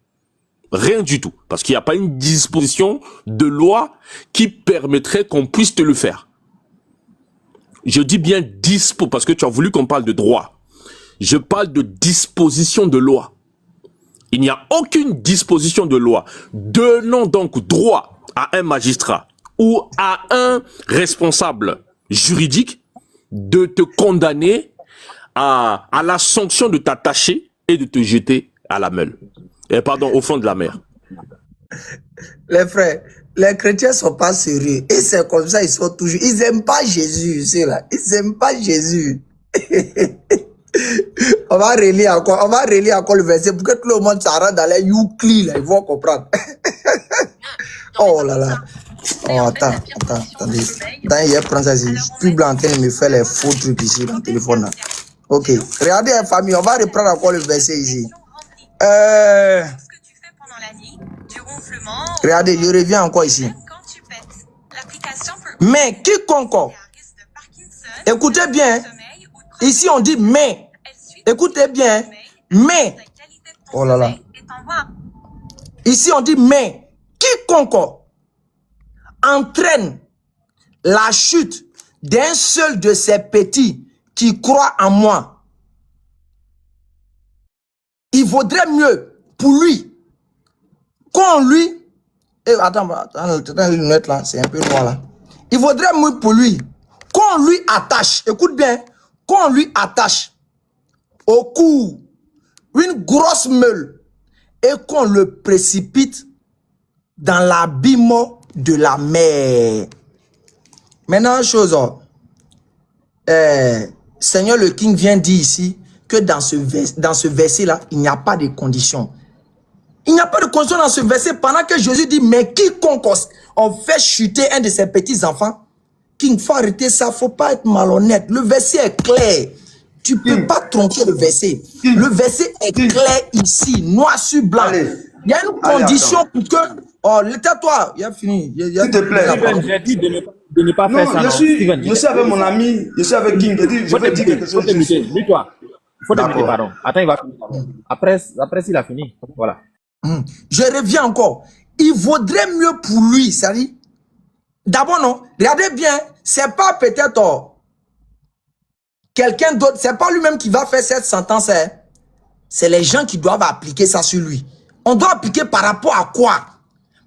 Rien du tout. Parce qu'il n'y a pas une disposition de loi qui permettrait qu'on puisse te le faire. Je dis bien dispo, parce que tu as voulu qu'on parle de droit. Je parle de disposition de loi. Il n'y a aucune disposition de loi donnant donc droit à un magistrat ou à un responsable juridique de te condamner à la sanction de t'attacher et de te jeter à la meule. Pardon, au fond de la mer. Les frères, les chrétiens sont pas sérieux. Et c'est comme ça, ils sont toujours... Ils aiment pas Jésus, c'est là. Ils aiment pas Jésus. On va relire encore le verset pour que tout le monde s'arrête dans les Youkli, là. Ils vont comprendre. Oh là là. Oh, attendez. Attends, il prend ça ici. Je suis plus blanc en train de me faire les faux trucs ici dans le téléphone là. Ok. Regardez, famille, on va reprendre encore le verset ici. Regardez, je reviens encore ici. Mais quiconque, écoutez bien, ici on dit mais, écoutez bien, mais, oh là là, ici on dit mais, quiconque entraîne la chute d'un seul de ces petits qui croient en moi, il vaudrait mieux pour lui qu'on lui... Attends, les lunettes là, c'est un peu noir là. Il vaudrait mieux pour lui qu'on lui attache, écoute bien, qu'on lui attache au cou une grosse meule et qu'on le précipite dans l'abîme de la mer. Maintenant, chose, Seigneur le King vient dire ici que dans ce verset-là, il n'y a pas de condition. Il n'y a pas de condition dans ce verset pendant que Jésus dit, mais quiconque on fait chuter un de ses petits-enfants, qu'il faut arrêter ça, il ne faut pas être malhonnête. Le verset est clair. Tu ne peux pas tronquer le verset. Le verset est clair ici, noir sur blanc. Allez. Il y a une condition pour que... Oh, tais-toi, il a fini. S'il te plaît. Steven, j'ai dit de ne pas faire ça. Je suis avec mon ami, je suis avec King. Je vais dire quelque chose. Mute-toi. Il faut te muter, pardon. Attends, il va finir. Après, s'il a fini. Voilà. Je reviens encore. Il vaudrait mieux pour lui, ça dit. D'abord, non. Regardez bien, c'est pas peut-être quelqu'un d'autre, c'est pas lui-même qui va faire cette sentence. Hein. C'est les gens qui doivent appliquer ça sur lui. On doit appliquer par rapport à quoi?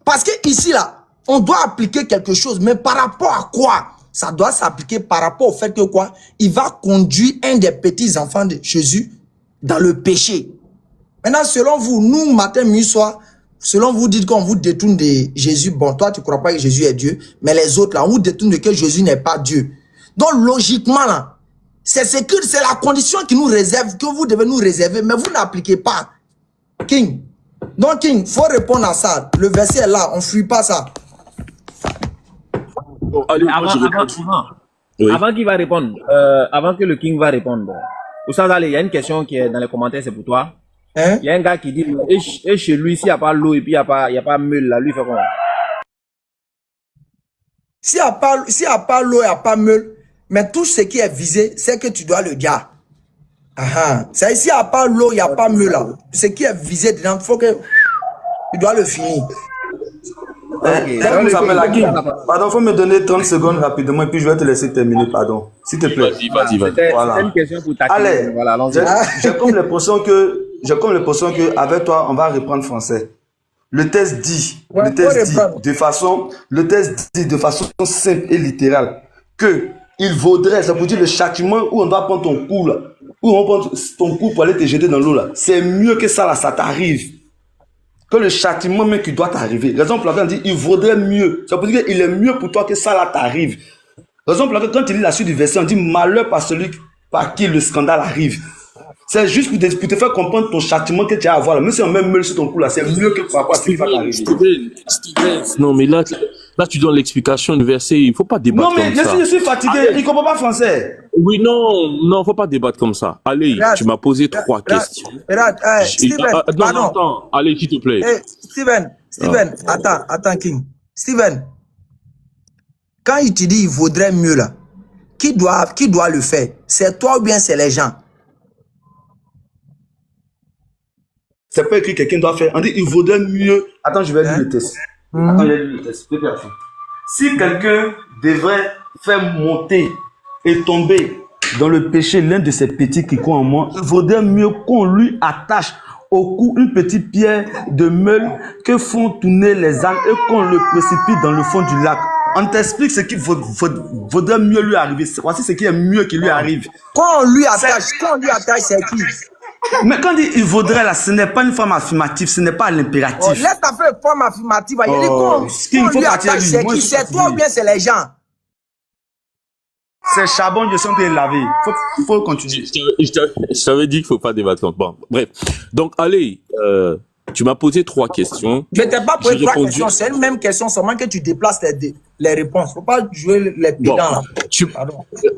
Parce que ici, là, on doit appliquer quelque chose, mais par rapport à quoi? Ça doit s'appliquer par rapport au fait que quoi? Il va conduire un des petits-enfants de Jésus dans le péché. Maintenant, selon vous, nous, matin, midi, soir, selon vous, dites qu'on vous détourne de Jésus. Bon, toi, tu ne crois pas que Jésus est Dieu, mais les autres, là, on vous détourne de que Jésus n'est pas Dieu. Donc, logiquement, là, c'est la condition qui nous réserve, que vous devez nous réserver, mais vous n'appliquez pas. King. Donc, King, faut répondre à ça. Le verset est là, on ne fuit pas ça. Allez, moi, je réponds. Oui. Avant qu'il va répondre, avant que le King va répondre, Oussaz Ali, il y a une question qui est dans les commentaires, c'est pour toi. Hein? Il y a un gars qui dit, et chez lui, s'il n'y a pas l'eau et puis il n'y a pas meule là, lui il fait comment? S'il n'y a pas l'eau, il n'y a pas meule, mais tout ce qui est visé, c'est que tu dois le dire. C'est s'il n'y a pas l'eau, il n'y a pas meule là. Ce qui est visé dedans, il faut que tu dois le finir. Comment ça s'appelle la King? Pardon, faut me donner 30 secondes rapidement et puis je vais te laisser terminer, pardon. S'il te plaît. Vas-y. Voilà. C'est une question pour ta Allez, voilà, j'ai comme l'impression que avec toi, on va reprendre français. Le texte dit, de façon simple et littérale que il vaudrait, ça veut dire le châtiment où on doit prendre ton coup là, où on prend ton coup pour aller te jeter dans l'eau là. C'est mieux que ça là, ça t'arrive. Que le châtiment même qui doit t'arriver. Raison pour laquelle on dit il vaudrait mieux. Ça veut dire qu'il est mieux pour toi que ça là t'arrive. Raison pour laquelle quand tu lis la suite du verset, on dit malheur par celui par qui le scandale arrive. C'est juste pour te faire comprendre ton châtiment que tu as à avoir. Même si on met meule sur ton cou là, c'est mieux que par rapport à ce qui va t'arriver. Steven, non mais là tu donnes l'explication du verset, il faut pas débattre comme ça. Non mais je suis fatigué, il comprend pas français. Oui, non, faut pas débattre comme ça. Allez, tu m'as posé 3 questions. Steven, pardon. Attends, allez, s'il te plaît. Steven, attends, King. Steven, quand il te dit il vaudrait mieux là, qui doit le faire? C'est toi ou bien c'est les gens? C'est pas écrit quelqu'un doit faire. On dit il vaudrait mieux. Attends, je vais lire le texte. Attends, je vais lire le texte. Si quelqu'un devrait faire monter et tomber dans le péché l'un de ses petits qui croient en moi, il vaudrait mieux qu'on lui attache au cou une petite pierre de meule que font tourner les ânes et qu'on le précipite dans le fond du lac. On t'explique ce qui vaudrait mieux lui arriver. Voici ce qui est mieux qui lui arrive. Quand on lui attache, c'est qui? Mais quand il vaudrait là, ce n'est pas une forme affirmative, ce n'est pas l'impératif. Laisse ta faire une forme affirmative. Il lui attache, c'est qui? C'est toi ou bien c'est les gens? C'est charbon de sang qui est lavé. Faut continuer. Je t'avais dit qu'il faut pas débattre. Bon, bref. Donc, allez, tu m'as posé 3 questions. Je t'ai pas posé 3 questions, c'est une même question, seulement que tu déplaces les réponses. Faut pas jouer les pédants là.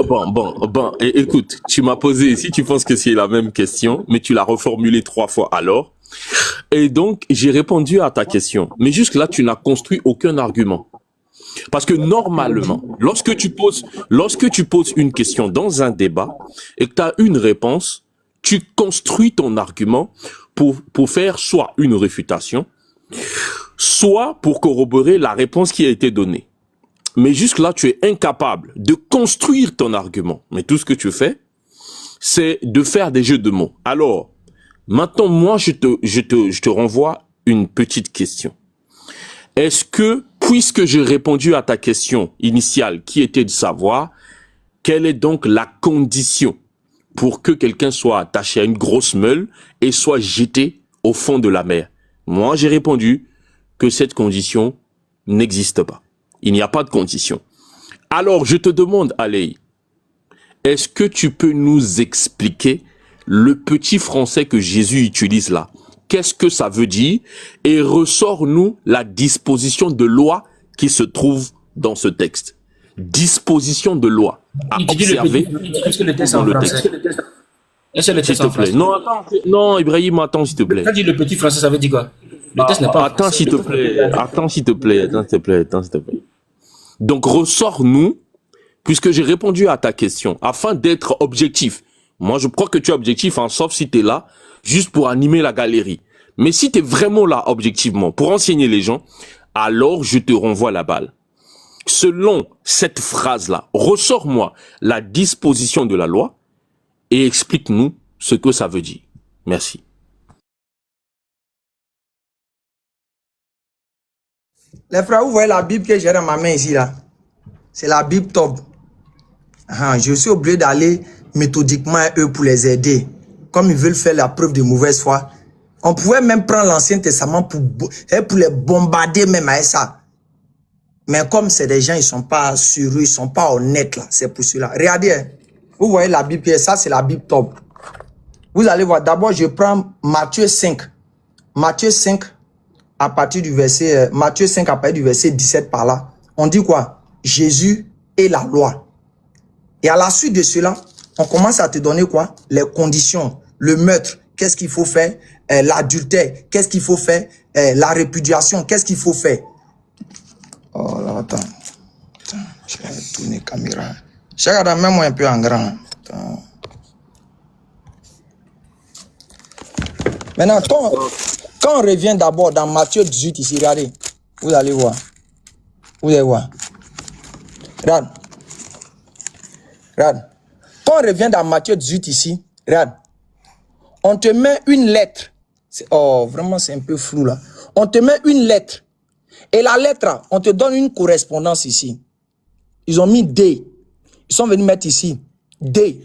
Bon, écoute, tu m'as posé, si tu penses que c'est la même question, mais tu l'as reformulée 3 fois alors. Et donc, j'ai répondu à ta question. Mais jusque-là, tu n'as construit aucun argument. Parce que normalement, lorsque tu poses une question dans un débat et que tu as une réponse, tu construis ton argument pour faire soit une réfutation, soit pour corroborer la réponse qui a été donnée. Mais jusque-là, tu es incapable de construire ton argument. Mais tout ce que tu fais, c'est de faire des jeux de mots. Alors, maintenant, moi, je te renvoie une petite question. Est-ce que, puisque j'ai répondu à ta question initiale, qui était de savoir, quelle est donc la condition pour que quelqu'un soit attaché à une grosse meule et soit jeté au fond de la mer? Moi, j'ai répondu que cette condition n'existe pas. Il n'y a pas de condition. Alors, je te demande, Alei, est-ce que tu peux nous expliquer le petit français que Jésus utilise là? Qu'est-ce que ça veut dire? Et ressort-nous la disposition de loi qui se trouve dans ce texte. Disposition de loi à observer dans le texte. Est-ce que le texte en français? Non, attends, non, Ibrahim, attends, s'il te plaît. Quand dit le petit français, ça veut dire quoi? Le texte n'est pas en attends, français. attends, s'il te plaît. Donc, ressors-nous, puisque j'ai répondu à ta question, afin d'être objectif. Moi, je crois que tu es objectif, hein, sauf si tu es là, juste pour animer la galerie. Mais si tu es vraiment là, objectivement, pour enseigner les gens, alors je te renvoie la balle. Selon cette phrase-là, ressors-moi la disposition de la loi et explique-nous ce que ça veut dire. Merci. Les frères, vous voyez la Bible que j'ai dans ma main ici, là? C'est la Bible Tob. Je suis obligé d'aller méthodiquement à eux pour les aider. Comme ils veulent faire la preuve de mauvaise foi. On pouvait même prendre l'Ancien Testament pour les bombarder même avec ça. Mais comme c'est des gens, ils sont pas sûrs, ils sont pas honnêtes là. C'est pour cela. Regardez, hein. Vous voyez la Bible, ça c'est la Bible top. Vous allez voir, d'abord je prends Matthieu 5. Matthieu 5, à partir du verset, Matthieu 5 à partir du verset 17 par là. On dit quoi? Jésus et la loi. Et à la suite de cela, on commence à te donner quoi? Les conditions, le meurtre, qu'est-ce qu'il faut faire? L'adultère, qu'est-ce qu'il faut faire? La répudiation, qu'est-ce qu'il faut faire? Oh là, attends. Je vais tourner la caméra. Je regarde même un peu en grand. Attends. Maintenant, quand on revient d'abord dans Matthieu 18 ici, regardez. Vous allez voir. Vous allez voir. Regarde. Regarde. Quand on revient dans Matthieu 18 ici, regarde. On te met une lettre. Oh, vraiment, c'est un peu flou là. On te met une lettre. Et la lettre, on te donne une correspondance ici. Ils ont mis D. Ils sont venus mettre ici D.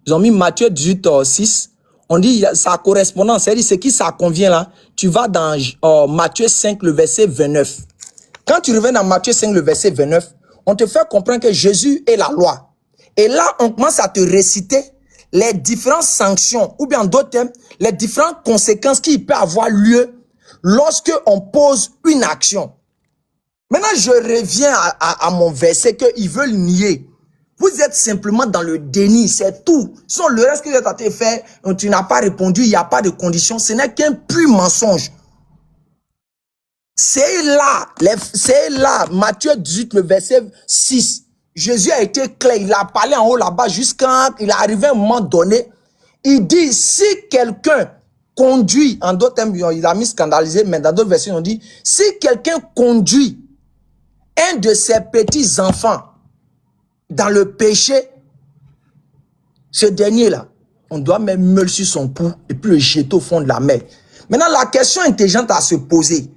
Ils ont mis Matthieu 18, 6. On dit sa correspondance, c'est-à-dire ce qui ça convient là. Tu vas dans Matthieu 5, le verset 29. Quand tu reviens dans Matthieu 5, le verset 29, on te fait comprendre que Jésus est la loi. Et là, on commence à te réciter les différentes sanctions, ou bien en d'autres termes, les différentes conséquences qui peuvent avoir lieu lorsque on pose une action. Maintenant, je reviens à mon verset qu'ils veulent nier. Vous êtes simplement dans le déni, c'est tout. Sans le reste que tu as fait, tu n'as pas répondu, il n'y a pas de condition, ce n'est qu'un pur mensonge. C'est là, Matthieu 18, le verset 6. Jésus a été clair, il a parlé en haut là-bas jusqu'à il est arrivé à un moment donné. Il dit, si quelqu'un conduit, en d'autres termes, il a mis scandalisé, mais dans d'autres versions, on dit, si quelqu'un conduit un de ses petits enfants dans le péché, ce dernier-là, on doit même meuler sur son pouls et puis le jeter au fond de la mer. Maintenant, la question intelligente à se poser,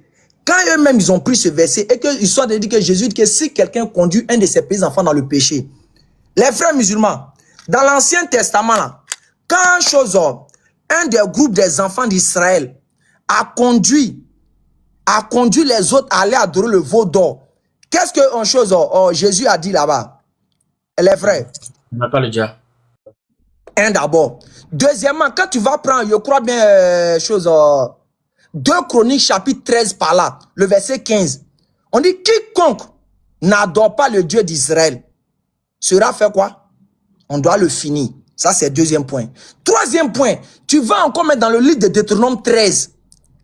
quand eux-mêmes ils ont pris ce verset et qu'ils sont dit que Jésus dit que si quelqu'un conduit un de ses petits enfants dans le péché, les frères musulmans, dans l'Ancien Testament, là, quand un des groupes des enfants d'Israël a conduit les autres à aller adorer le veau d'or, qu'est-ce que Jésus a dit là-bas? Les frères. On n'a pas le dia. Un d'abord. Deuxièmement, quand tu vas prendre, je crois bien, 2 Chroniques chapitre 13 par là, le verset 15. On dit, quiconque n'adore pas le Dieu d'Israël sera fait quoi? On doit le finir. Ça, c'est le deuxième point. Troisième point, tu vas encore mettre dans le livre de Deutéronome 13.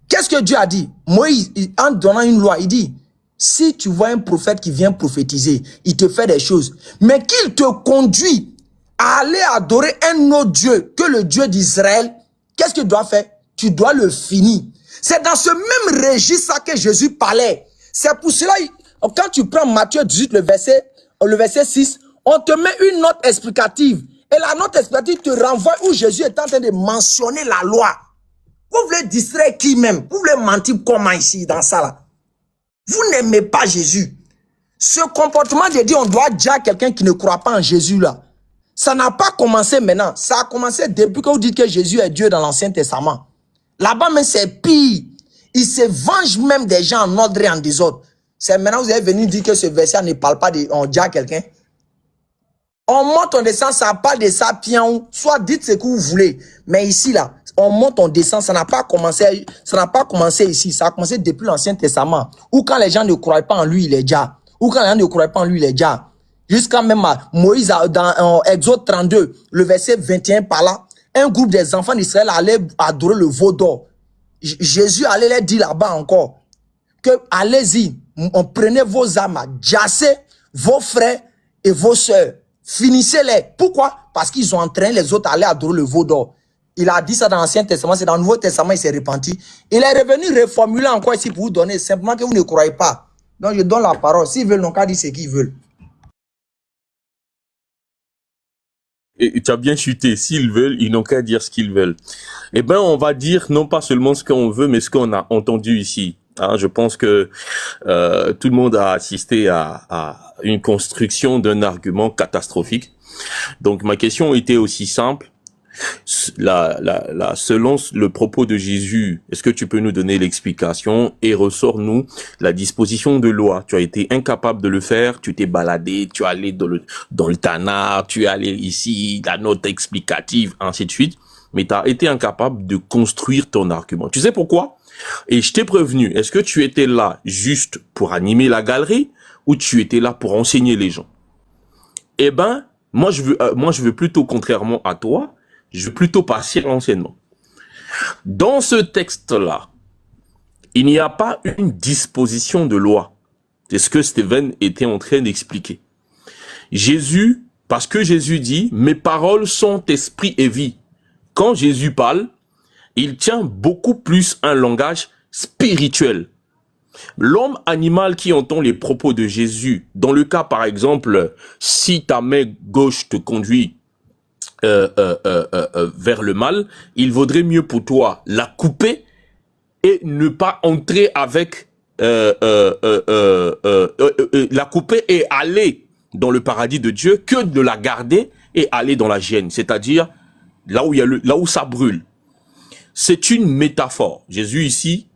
Qu'est-ce que Dieu a dit? Moïse, en donnant une loi, il dit, si tu vois un prophète qui vient prophétiser, il te fait des choses, mais qu'il te conduit à aller adorer un autre Dieu que le Dieu d'Israël, qu'est-ce que tu dois faire? Tu dois le finir. C'est dans ce même registre que Jésus parlait. C'est pour cela, quand tu prends Matthieu 18, le verset 6, on te met une note explicative. Et la note explicative te renvoie où Jésus est en train de mentionner la loi. Vous voulez distraire qui même? Vous voulez mentir comment ici, dans ça là? Vous n'aimez pas Jésus. Ce comportement de dire on doit dire à quelqu'un qui ne croit pas en Jésus là, ça n'a pas commencé maintenant. Ça a commencé depuis que vous dites que Jésus est Dieu dans l'Ancien Testament. Là-bas, mais c'est pire. Il se venge même des gens en ordre et en désordre. C'est maintenant que vous êtes venu dire que ce verset ne parle pas de on dit à quelqu'un. On monte, on descend, ça parle de sapiens. Soit dites ce que vous voulez. Mais ici, là, on monte, on descend, ça n'a pas commencé ici. Ça a commencé depuis l'Ancien Testament. Ou quand les gens ne croient pas en lui, il est déjà. Ou quand les gens ne croient pas en lui, il est déjà. Jusqu'à même Moïse, dans Exode 32, le verset 21 par là, un groupe des enfants d'Israël allait adorer le veau d'or. Jésus allait leur dire là-bas encore que allez-y, on prenait vos âmes, jassez vos frères et vos sœurs, finissez-les. Pourquoi? Parce qu'ils ont entraîné les autres à aller adorer le veau d'or. Il a dit ça dans l'Ancien Testament, c'est dans le Nouveau Testament, il s'est repenti. Il est revenu reformuler encore ici pour vous donner, simplement que vous ne croyez pas. Donc je donne la parole. S'ils veulent, n'ont qu'à dire ce qu'ils veulent. Et tu as bien chuté. S'ils veulent, ils n'ont qu'à dire ce qu'ils veulent. Eh ben, on va dire non pas seulement ce qu'on veut, mais ce qu'on a entendu ici. Hein, je pense que tout le monde a assisté à une construction d'un argument catastrophique. Donc ma question était aussi simple. Selon le propos de Jésus, est-ce que tu peux nous donner l'explication et ressors-nous la disposition de loi? Tu as été incapable de le faire, tu t'es baladé, tu es allé dans le Tana, tu es allé ici, la note explicative, ainsi de suite, mais tu as été incapable de construire ton argument. Tu sais pourquoi? Et je t'ai prévenu, est-ce que tu étais là juste pour animer la galerie ou tu étais là pour enseigner les gens? Eh ben, moi je veux plutôt, contrairement à toi, je veux plutôt passer à l'enseignement. Dans ce texte-là, il n'y a pas une disposition de loi. C'est ce que Stephen était en train d'expliquer. Jésus, parce que Jésus dit, mes paroles sont esprit et vie. Quand Jésus parle, il tient beaucoup plus un langage spirituel. L'homme animal qui entend les propos de Jésus, dans le cas par exemple, si ta main gauche te conduit vers le mal, il vaudrait mieux pour toi la couper et ne pas entrer avec la couper et aller dans le paradis de Dieu que de la garder et aller dans la gêne, c'est-à-dire là où ça brûle. C'est une métaphore. Jésus ici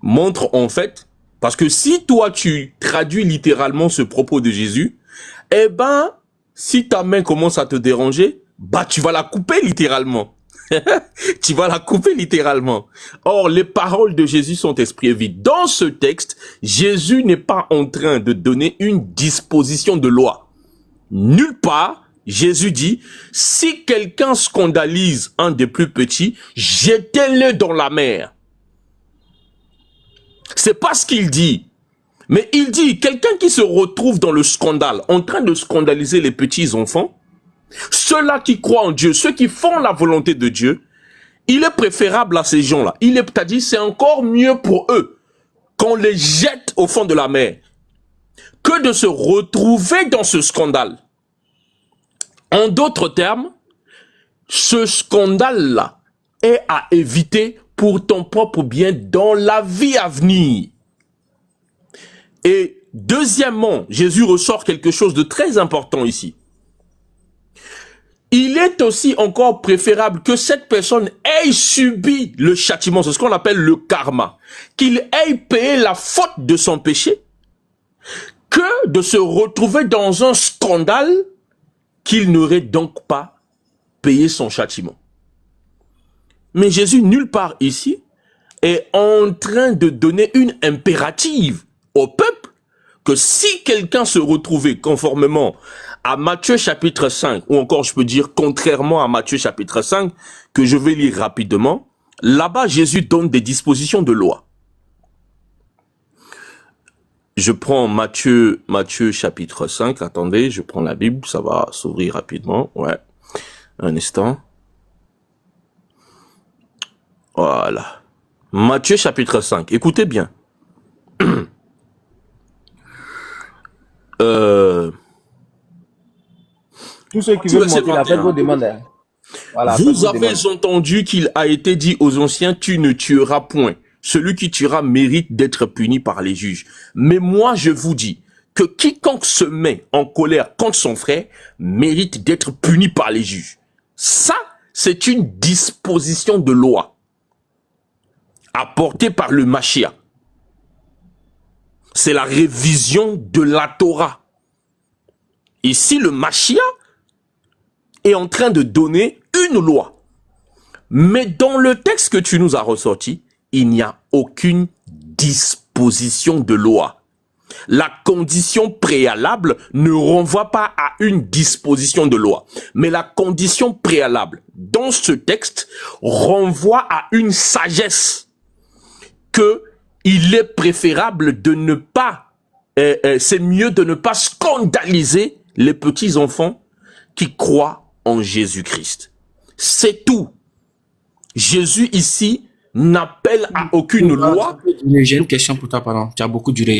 montre en fait, parce que si toi tu traduis littéralement ce propos de Jésus, eh ben si ta main commence à te déranger, bah tu vas la couper littéralement. Tu vas la couper littéralement. Or, les paroles de Jésus sont esprit et vie. Dans ce texte, Jésus n'est pas en train de donner une disposition de loi. Nulle part, Jésus dit, si quelqu'un scandalise un des plus petits, jetez-le dans la mer. C'est pas ce qu'il dit. Mais il dit, quelqu'un qui se retrouve dans le scandale, en train de scandaliser les petits enfants, ceux-là qui croient en Dieu, ceux qui font la volonté de Dieu, il est préférable à ces gens-là. C'est-à-dire, c'est encore mieux pour eux qu'on les jette au fond de la mer que de se retrouver dans ce scandale. En d'autres termes, ce scandale-là est à éviter pour ton propre bien dans la vie à venir. Et deuxièmement, Jésus ressort quelque chose de très important ici. Il est aussi encore préférable que cette personne ait subi le châtiment, c'est ce qu'on appelle le karma, qu'il ait payé la faute de son péché, que de se retrouver dans un scandale qu'il n'aurait donc pas payé son châtiment. Mais Jésus, nulle part ici, est en train de donner une impérative au peuple que si quelqu'un se retrouvait conformément à Matthieu chapitre 5, ou encore je peux dire contrairement à Matthieu chapitre 5, que je vais lire rapidement, là-bas Jésus donne des dispositions de loi. Je prends Matthieu chapitre 5, attendez, je prends la Bible, ça va s'ouvrir rapidement, ouais, un instant. Voilà. Matthieu chapitre 5, écoutez bien. Tous ceux qui veulent monter la fête, vos demandes. Voilà, vous avez entendu qu'il a été dit aux anciens, tu ne tueras point. Celui qui tuera mérite d'être puni par les juges. Mais moi, je vous dis que quiconque se met en colère contre son frère mérite d'être puni par les juges. Ça, c'est une disposition de loi apportée par le Mashiach. C'est la révision de la Torah. Ici, le Mashiach est en train de donner une loi. Mais dans le texte que tu nous as ressorti, il n'y a aucune disposition de loi. La condition préalable ne renvoie pas à une disposition de loi. Mais la condition préalable dans ce texte renvoie à une sagesse que il est préférable de ne pas, c'est mieux de ne pas scandaliser les petits enfants qui croient en Jésus-Christ. C'est tout. Jésus ici n'appelle à aucune loi. J'ai une question pour toi, pardon. Tu as beaucoup duré.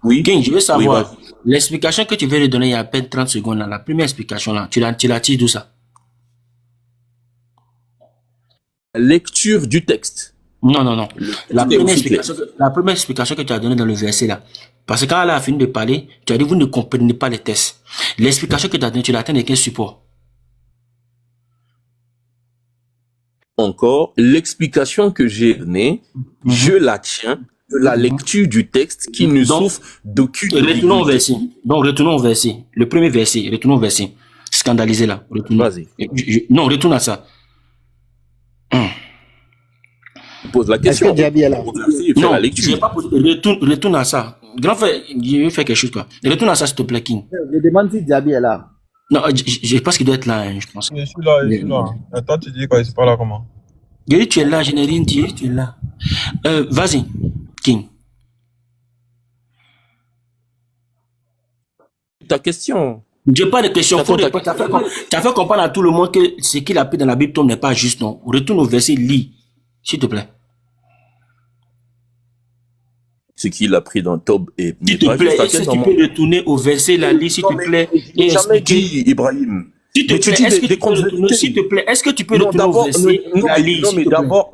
Oui. King, je veux savoir, l'explication que tu viens de donner il y a à peine 30 secondes, là, la première explication, là, tu l'as tiré d'où ça? Lecture du texte. Non. La première explication que tu as donnée dans le verset là. Parce que quand elle a fini de parler, tu as dit vous ne comprenez pas les tests. L'explication que tu as donnée, tu l'as atteint de quel support? encore, l'explication que j'ai donnée, je la tiens de la lecture du texte qui ne souffre d'aucune Retournons au ambiguïté. verset. Donc, retournons au verset. Le premier verset. Retournons au verset. Scandalisé là. Retournons. Vas-y. Non, retourne à ça. Je pose la Est-ce question. que Djabi est là? Au verset et fais Non, la je lecture. n'ai pas posé. Retourne à ça. Grand frère, je vais faire quelque chose, toi. Retourne à ça, s'il te plaît, King. Je demande si Djabi est là. Non, je pense qu'il doit être là, hein, je pense. Je suis là, je suis là. Et toi, tu dis quoi? Je sais pas là comment. Je dis, tu es là, je n'ai rien dit, tu es là. Vas-y, King. Ta question. Je n'ai pas de question. Attends, Tu as fait comprendre à tout le monde que ce qu'il a pris dans la Bible n'est pas juste, non. Retourne au verset, lis, s'il te plaît. Ce qu'il a pris dans Tob et S'il te plaît, est-ce que tu peux retourner au verset, la lis, s'il te plaît, et jamais expliquer. dit, Ibrahim. S'il te Mais tu plaît, dis est-ce que des tu peux retourner, s'il te plaît, est-ce que tu peux retourner au verset, la lis, non, s'il mais te plaît. d'abord,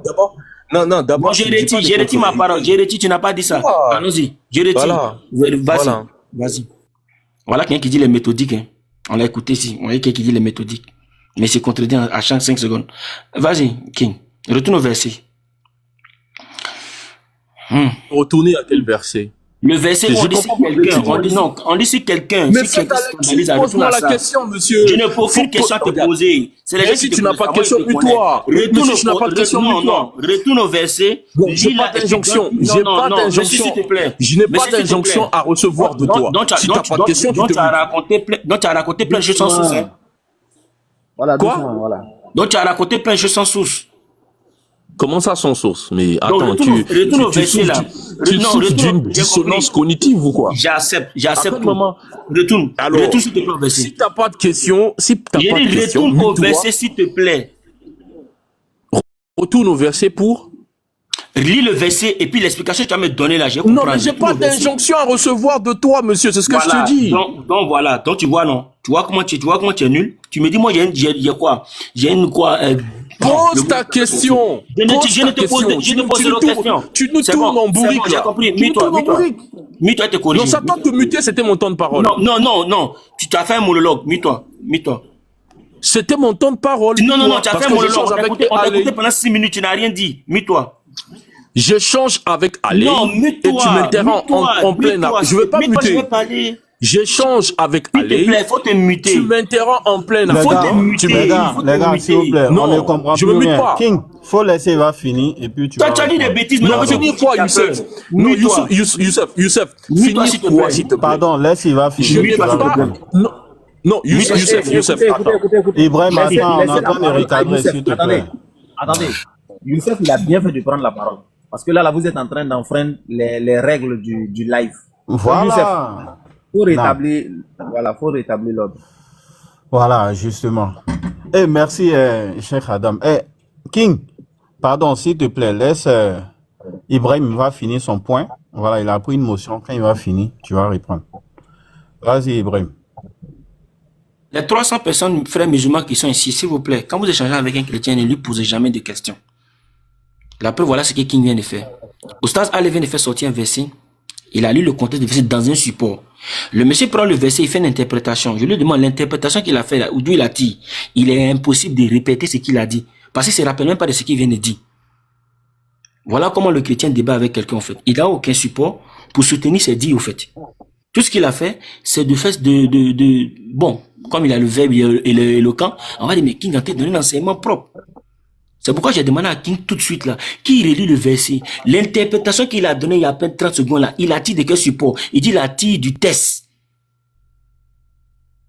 non, Bon, d'abord. j'ai retiré ma parole. J'ai retiré, tu n'as pas dit ça. Voilà. Allons-y. J'ai retiré. Voilà. Vas-y. Voilà. Vas-y. Voilà quelqu'un qui dit les méthodiques. Hein. On l'a écouté ici. On a quelqu'un qui dit les méthodiques. Mais c'est contredit à chaque 5 secondes. Vas-y, King. Retourne au verset. Retourner à quel verset? Le verset, Je on dit si comprends pas. quelqu'un. On dit non. On dit si quelqu'un. Mais Si fais quelqu'un ta scandalise, lecture, retourne pose-moi à la ça. question, monsieur. Je n'ai aucune question à te poser. C'est les gens Mais qui si te tu n'as posent pas ça. de Moi, question, je te connais. mute-toi. Retourne Monsieur, tu n'as pas de question, non, mute-toi. non. Retourne au verset. Non, j'ai Lis pas la- d'injonction. Non, J'ai non, pas non. d'injonction. Monsieur, s'il te plaît. Je n'ai pas Monsieur, s'il te d'injonction plaît. à recevoir de toi. Si tu n'as pas de question, tu donc te tu as mutes. raconté plein de choses sans source. Hein. Voilà, Quoi? doucement, voilà. Donc tu as raconté plein de choses sans source. Comment ça sans source? Mais Donc attends, retourne au verset là. tu Non, souffres retourne. d'une J'ai dissonance compris. cognitive ou quoi? J'accepte Attends, tout. maman. Retourne. Alors, Retourne s'il te plaît au verset. Si t'as pas de question, J'ai dit retourne au verset s'il te plaît. retourne au verset pour. Lis le verset et puis l'explication que tu vas me donner là, je vais Non, comprendre. mais j'ai Retourne pas au verset. d'injonction à recevoir de toi, monsieur. C'est ce que Voilà. je te dis. Donc voilà. Donc tu vois non. Tu vois comment tu es nul. Tu me dis moi j'ai quoi? J'ai une quoi? Pose ta question. Je ne te pose aucune question. Tu nous C'est tournes bon, en c'est bourrique bon, j'ai là. compris. Tu nous tournes en bourrique. Mets-toi et te corrige. Non, ça tente de muter, c'était mon temps de parole. Non. Tu as fait un monologue. Mets-toi. C'était mon temps de parole. Non, tu as Parce fait un que monologue. j'échange avec On t'a Ali. écouté pendant 6 minutes, tu n'as rien dit. Mets-toi. J'échange avec Ali. Non, Et mets-toi. tu m'interromps en plein mets-toi. acte. Je veux pas Mets-toi, je muter. vais parler. J'échange avec S'il te Ali. plaît, faut te muter. Tu m'interromps en plein Les acte. gars, Tu les me- gars, faut les te gars, muter. s'il vous plaît, Non, on ne comprend je plus me mute rien. pas. King, faut laisser, il va finir et puis tu Toi, vas tu as dit des reprendre. bêtises, mais Non, on finir quoi, Youssef? Non, Mute-toi. Youssef. Mute-toi, Finir s'il te quoi, plaît. s'il te plaît? Pardon, laisse, il va Je finir. n'ai tu vas pas. reprendre. Non, Youssef, attends. Ibrahim, Laissez- attends, on laissez est en la train de parole à recadrer, Youssef. s'il te Attendez, plaît. attendez. Youssef, il a bien fait de prendre la parole. Parce que là, vous êtes en train d'enfreindre les règles du live. Voilà. Faut rétablir, faut rétablir l'ordre. Voilà, justement. Eh, merci, Cheikh Adam. King, pardon, s'il te plaît, laisse Ibrahim va finir son point. Voilà, il a pris une motion. Quand il va finir, tu vas reprendre. Vas-y, Ibrahim. Les 300 personnes, frères musulmans qui sont ici, s'il vous plaît, quand vous échangez avec un chrétien, ne lui posez jamais de questions. La preuve, voilà ce que King vient de faire. Oustaz Ali vient de faire sortir un verset. Il a lu le contexte du verset dans un support. Le monsieur prend le verset, il fait une interprétation. Je lui demande l'interprétation qu'il a fait là, ou d'où il a dit. Il est impossible de répéter ce qu'il a dit. Parce qu'il ne se rappelle même pas de ce qu'il vient de dire. Voilà comment le chrétien débat avec quelqu'un en fait. Il n'a aucun support pour soutenir ses dits au fait. Tout ce qu'il a fait, c'est de faire bon, comme il a le verbe et l'éloquent, on va dire, mais King a donné un enseignement propre. C'est pourquoi j'ai demandé à King tout de suite là, qui relit le verset. L'interprétation qu'il a donnée il y a à peine 30 secondes là, il a tiré de quel support? Il dit il a tiré du test.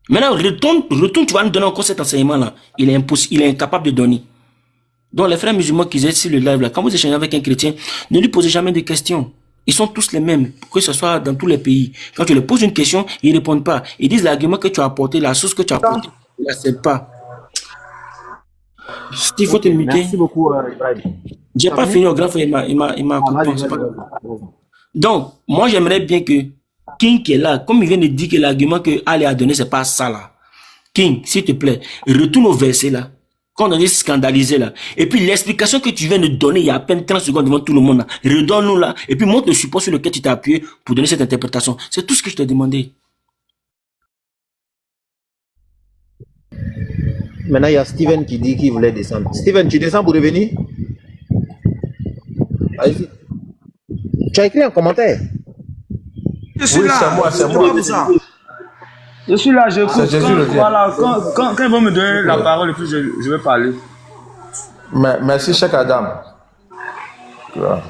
Maintenant, retourne, tu vas nous donner encore cet enseignement là. Il est impossible, il est incapable de donner. Donc les frères musulmans qui êtes sur le live là, quand vous échangez avec un chrétien, ne lui posez jamais de questions. Ils sont tous les mêmes, que ce soit dans tous les pays. Quand tu leur poses une question, ils ne répondent pas. Ils disent l'argument que tu as apporté, la source que tu as apportée. Ils n'acceptent pas. Il faut te muter. Merci beaucoup, Ibrahim. J'ai pas fini au grand frère, il m'a coupé. Vas-y, C'est pas vas-y, grave. vas-y. Donc, moi j'aimerais bien que King qui est là, comme il vient de dire que l'argument que Ali a donné, c'est pas ça là. King, s'il te plaît, retourne au verset là. Quand on est scandalisé là. Et puis l'explication que tu viens de donner il y a à peine 30 secondes devant tout le monde là. Redonne-nous là. Et puis montre le support sur lequel tu t'es appuyé pour donner cette interprétation. C'est tout ce que je t'ai demandé. Maintenant, il y a Steven qui dit qu'il voulait descendre. Steven, tu descends pour revenir? Allez-y. Tu as écrit un commentaire. Je suis Oui, là. c'est moi, c'est moi. Comme ça. Je suis là, j'écoute. C'est Jésus le Dieu. Voilà, quand ils vont me donner la parole, et puis je vais parler. Merci, Cheikh Adam. Voilà.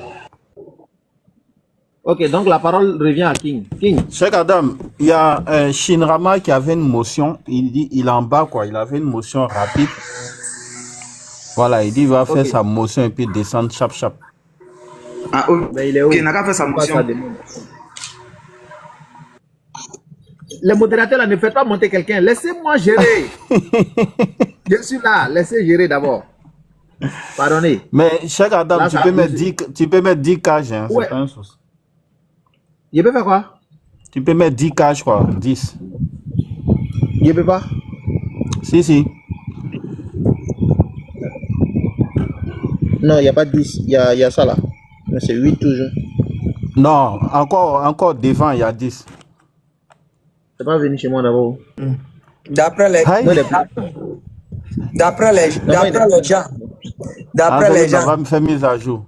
Ok, donc la parole revient à King. King. Cheikh Adam, il y a Shinrama qui avait une motion, il dit, il est en bas quoi, il avait une motion rapide. Voilà, il dit il va faire sa motion et puis descendre chap. Ah, ok, Mais il est où? il n'a qu'à faire sa motion. Les modérateurs là, ne faites pas monter quelqu'un. Laissez-moi gérer. Je suis là. Laissez gérer d'abord. Pardonnez. Mais Cheikh Adam, Là, tu ça peux abuse. mettre 10 cages, hein, Ouais. c'est pas un souci. Je peux faire quoi? Tu peux mettre 10 cages quoi, 10. Je peux pas. Si. Non, il n'y a pas 10. Il y a ça là. Mais c'est 8 toujours. Non, encore devant, il y a 10. C'est pas venu chez moi d'abord. D'après les, Aïe. Non, les... d'après les gens, d'après les On gens, va me faire mise à jour.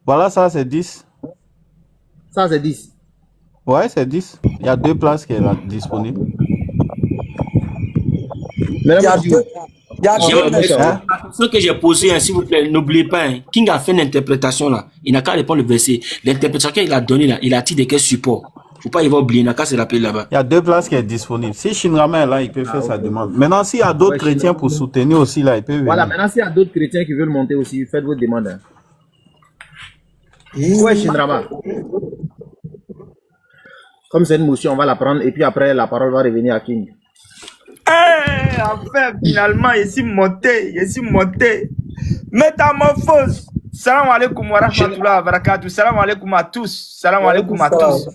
Voilà, ça c'est 10. Ça, c'est 10. Ouais, c'est 10. Il y a 2 places qui sont disponibles. il y a Mesdames, deux, il y a J'ai deux une personnes. question que j'ai posée, hein, s'il vous plaît, n'oubliez pas, hein, King a fait une interprétation là. Il n'a qu'à répondre le verset. L'interprétation qu'il a donnée là, il a dit de quel support. Faut pas y avoir oublié, il n'a qu'à se rappeler là-bas. Il y a 2 places qui sont disponibles. Si Shinrama est là, il peut faire sa demande. Maintenant, s'il y a d'autres Ouais, chrétiens pour soutenir aussi là, il peut venir. voilà, maintenant, s'il y a d'autres chrétiens qui veulent monter aussi, faites votre demande. Hein. Ouais, Shinrama. Comme c'est une motion, on va la prendre et puis après, la parole va revenir à King. Enfin, finalement, je suis monté. Métamorphose. Salam alaikum wa rahmatullahi wa barakatuh. Salam alaikum à tous. Salam alaikum à tous.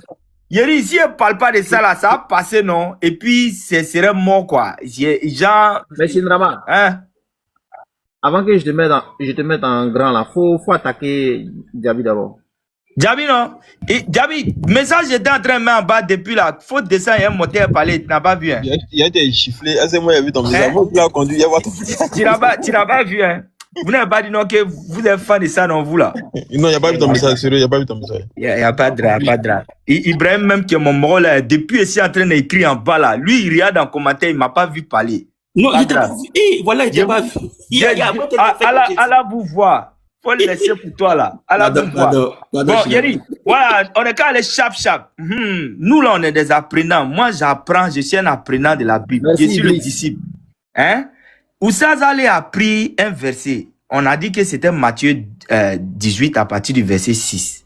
Yeri, si je parle pas de ça là, ça va passer, non? Et puis, ce serait mort, quoi. Genre. Mais Shinrama, Hein? avant que je te mette en grand là, faut attaquer Diaby d'abord. Djabi, non? Et Djabi, message j'étais en train de mettre en bas depuis là. Faut descendre et un moteur parler. Tu n'as pas vu, hein? Il y a des chifflés. Ah, c'est moi, il y a vu ton message. Moi, qui l'a conduit, il y a voir ton Tu n'as pas vu, hein? Vous n'avez pas dit non que vous êtes fan de ça, non, vous là? Non, il n'y a pas vu ton message, sérieux, il n'y a pas vu ton message. Il n'y a pas de drap, pas de drap. Ibrahim, même qui est mon mort là, depuis ici en train d'écrire en bas là, lui, il regarde en commentaire, il ne m'a pas vu parler. Non, Pas il t'a grave. pas vu. Eh, voilà, il t'a pas vu. Allah vous voir. Faut le laisser pour toi là. Allah vous voir. Bon, Yeri, voilà, on est qu'à aller chap. Nous là, on est des apprenants. Moi, j'apprends, je suis un apprenant de la Bible. Merci, je suis le Brice. disciple. Hein? Oussaz Ali a pris un verset. On a dit que c'était Matthieu 18 à partir du verset 6.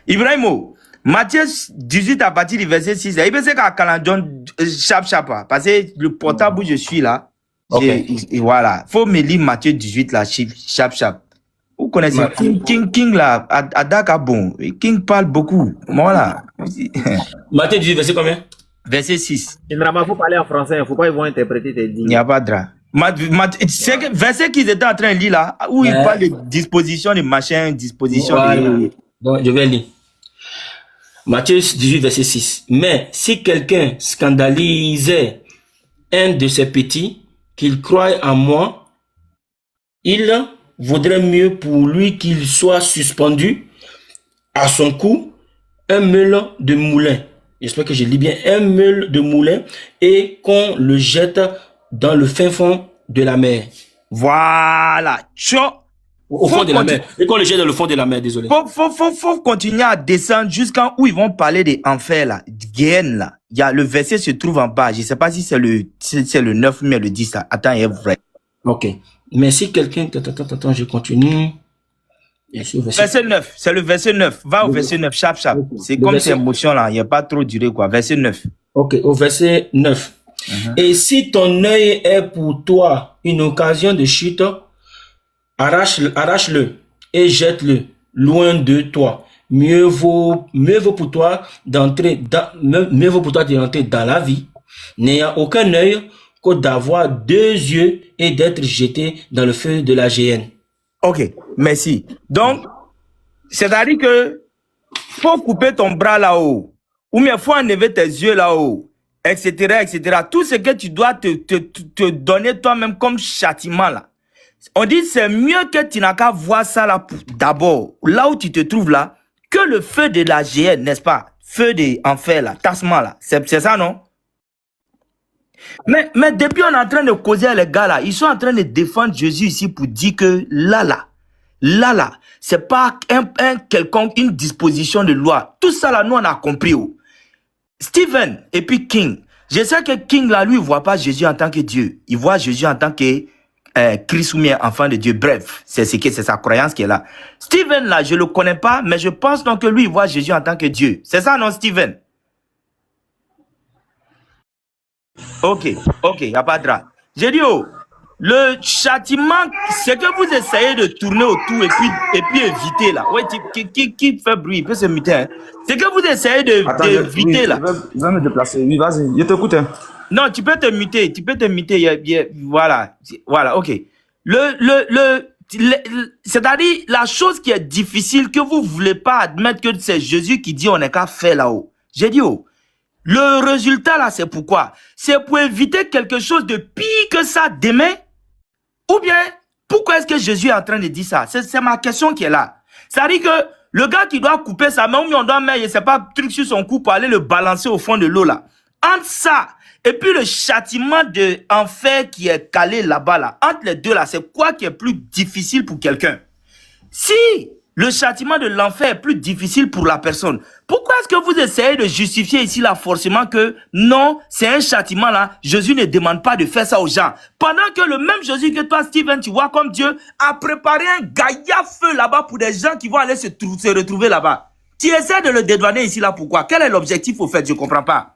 Ibrahimo, Matthieu 18 à partir du verset 6. Il peut se qu'à Calandon chap. Parce que le portable où je suis là, et voilà. Faut me lire Matthieu 18 là, chap. Vous connaissez King là, à Dakar, bon. King parle beaucoup. Voilà. Matthieu 18, verset combien? Verset 6. Shinrama, faut parler en français, faut pas ils vont interpréter tes Il dires. n'y a pas de drap. C'est que verset qu'ils étaient en train de lire là, où il parle de disposition de machin, disposition Voilà. de... Donc, je vais lire. Matthieu 18, verset 6. Mais si quelqu'un scandalisait un de ses petits, qu'il croie en moi, il vaudrait mieux pour lui qu'il soit suspendu à son cou un meule de moulin. J'espère que je lis bien. Un meule de moulin et qu'on le jette dans le fin fond de la mer. Voilà. Au fond de la mer. Et qu'on le jette dans le fond de la mer, désolé. Faut continuer à descendre jusqu'à où ils vont parler des enfers là, de Guéhen là. Il y a, le verset se trouve en bas. Je sais pas si c'est le 9 mais le 10 là. Attends, il est vrai. Ok. Mais si quelqu'un... Attends, je continue. Verset 9, c'est le verset 9. Va au verset 9, chap. C'est comme ces émotions là, il n'y a pas trop duré quoi. Verset 9. Ok, au verset 9. Et si ton œil est pour toi une occasion de chute, arrache-le et jette-le loin de toi. Mieux vaut pour toi d'entrer dans la vie, n'ayant aucun œil que d'avoir 2 yeux et d'être jeté dans le feu de la géhenne. Ok, merci. Donc, c'est-à-dire que faut couper ton bras là-haut, ou bien faut enlever tes yeux là-haut, etc., etc. Tout ce que tu dois te donner toi-même comme châtiment là. On dit c'est mieux que tu n'as qu'à voir ça là d'abord, là où tu te trouves là, que le feu de la GN, n'est-ce pas? Feu de enfer là, tassement là. C'est ça, non? Mais depuis on est en train de causer les gars là, ils sont en train de défendre Jésus ici pour dire que là, c'est pas une disposition de loi. Tout ça là, nous on a compris. Oh. Stephen et puis King. Je sais que King là, lui, il voit pas Jésus en tant que Dieu. Il voit Jésus en tant que Christ ou bien enfant de Dieu. Bref, c'est sa croyance qui est là. Stephen là, je le connais pas, mais je pense donc que lui, il voit Jésus en tant que Dieu. C'est ça, non, Stephen? Ok, y a pas de drame. J'ai dit, oh, le châtiment, c'est que vous essayez de tourner autour et puis éviter là. Ouais, qui fait bruit, il peut se muter. Hein. C'est que vous essayez d'éviter là. Je vais me déplacer. Oui, vas-y, je t'écoute. Hein. Non, tu peux te muter, voilà, ok. C'est-à-dire, la chose qui est difficile, que vous voulez pas admettre que c'est Jésus qui dit on n'est qu'à faire là-haut. J'ai dit, oh, le résultat là, c'est pourquoi? C'est pour éviter quelque chose de pire que ça demain? Ou bien, pourquoi est-ce que Jésus est en train de dire ça? C'est ma question qui est là. C'est-à-dire que le gars qui doit couper sa main, ou bien on doit mettre, je sais pas, truc sur son cou pour aller le balancer au fond de l'eau là. Entre ça, et puis le châtiment de enfer qui est calé là-bas là, entre les deux là, c'est quoi qui est plus difficile pour quelqu'un? Si le châtiment de l'enfer est plus difficile pour la personne, pourquoi est-ce que vous essayez de justifier ici là forcément que non, c'est un châtiment là, Jésus ne demande pas de faire ça aux gens. Pendant que le même Jésus que toi, Stephen, tu vois comme Dieu, a préparé un gaillard feu là-bas pour des gens qui vont aller se retrouver là-bas. Tu essaies de le dédouaner ici là, pourquoi? Quel est l'objectif au fait? Je comprends pas.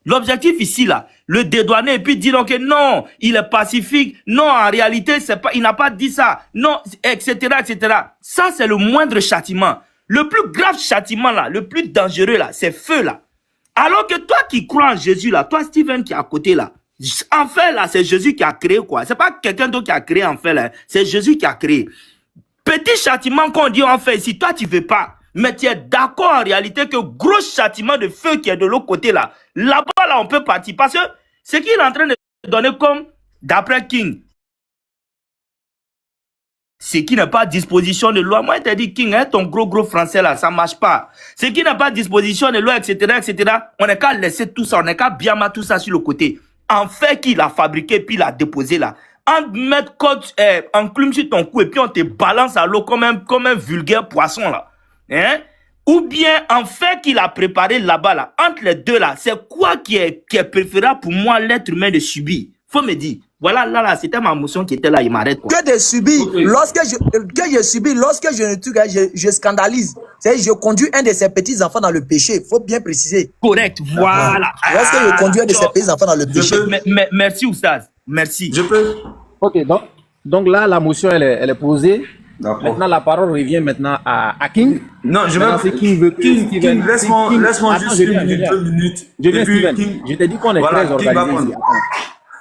L'objectif ici là, le dédouaner et puis dire que non, il est pacifique, non, en réalité, c'est pas, il n'a pas dit ça, non, etc., etc. Ça, c'est le moindre châtiment. Le plus grave châtiment là, le plus dangereux là, c'est feu là. Alors que toi qui crois en Jésus là, toi Stephen qui est à côté là, en fait là, c'est Jésus qui a créé quoi. C'est pas quelqu'un d'autre qui a créé en fait là, c'est Jésus qui a créé. Petit châtiment qu'on dit en fait ici, toi tu veux pas. Mais tu es d'accord en réalité que gros châtiment de feu qui est de l'autre côté là, là-bas là on peut partir. Parce que ce qu'il est en train de donner comme, d'après King, ce qui n'est pas disposition de loi. Moi je t'ai dit King, hein, ton gros français là, ça marche pas. Ce qui n'est pas disposition de loi, etc., etc., on n'est qu'à laisser tout ça, on n'est qu'à bien mettre tout ça sur le côté. En fait qu'il a fabriqué puis il a déposé là. En mettre enclume sur ton cou et puis on te balance à l'eau comme un vulgaire poisson là. Hein? Ou bien en fait qu'il a préparé là-bas là, entre les deux là, c'est quoi qui est préférable pour moi l'être humain de subir? Faut me dire. Voilà, là, c'était ma motion qui était là, il m'arrête quoi. Que de subir, okay. Lorsque je subis, lorsque je scandalise, c'est-à-dire je conduis un de ces petits enfants dans le péché, faut bien préciser. Correct, voilà. Lorsque je conduis un de ces petits enfants dans le péché. Merci Oustaz, merci. Je peux. Ok, donc là, la motion elle est posée. Maintenant, la parole revient maintenant à King. Non, je vais... King, laisse-moi juste une minute, 2 minutes. Je viens, Steven. Je t'ai dit qu'on est très organisé ici.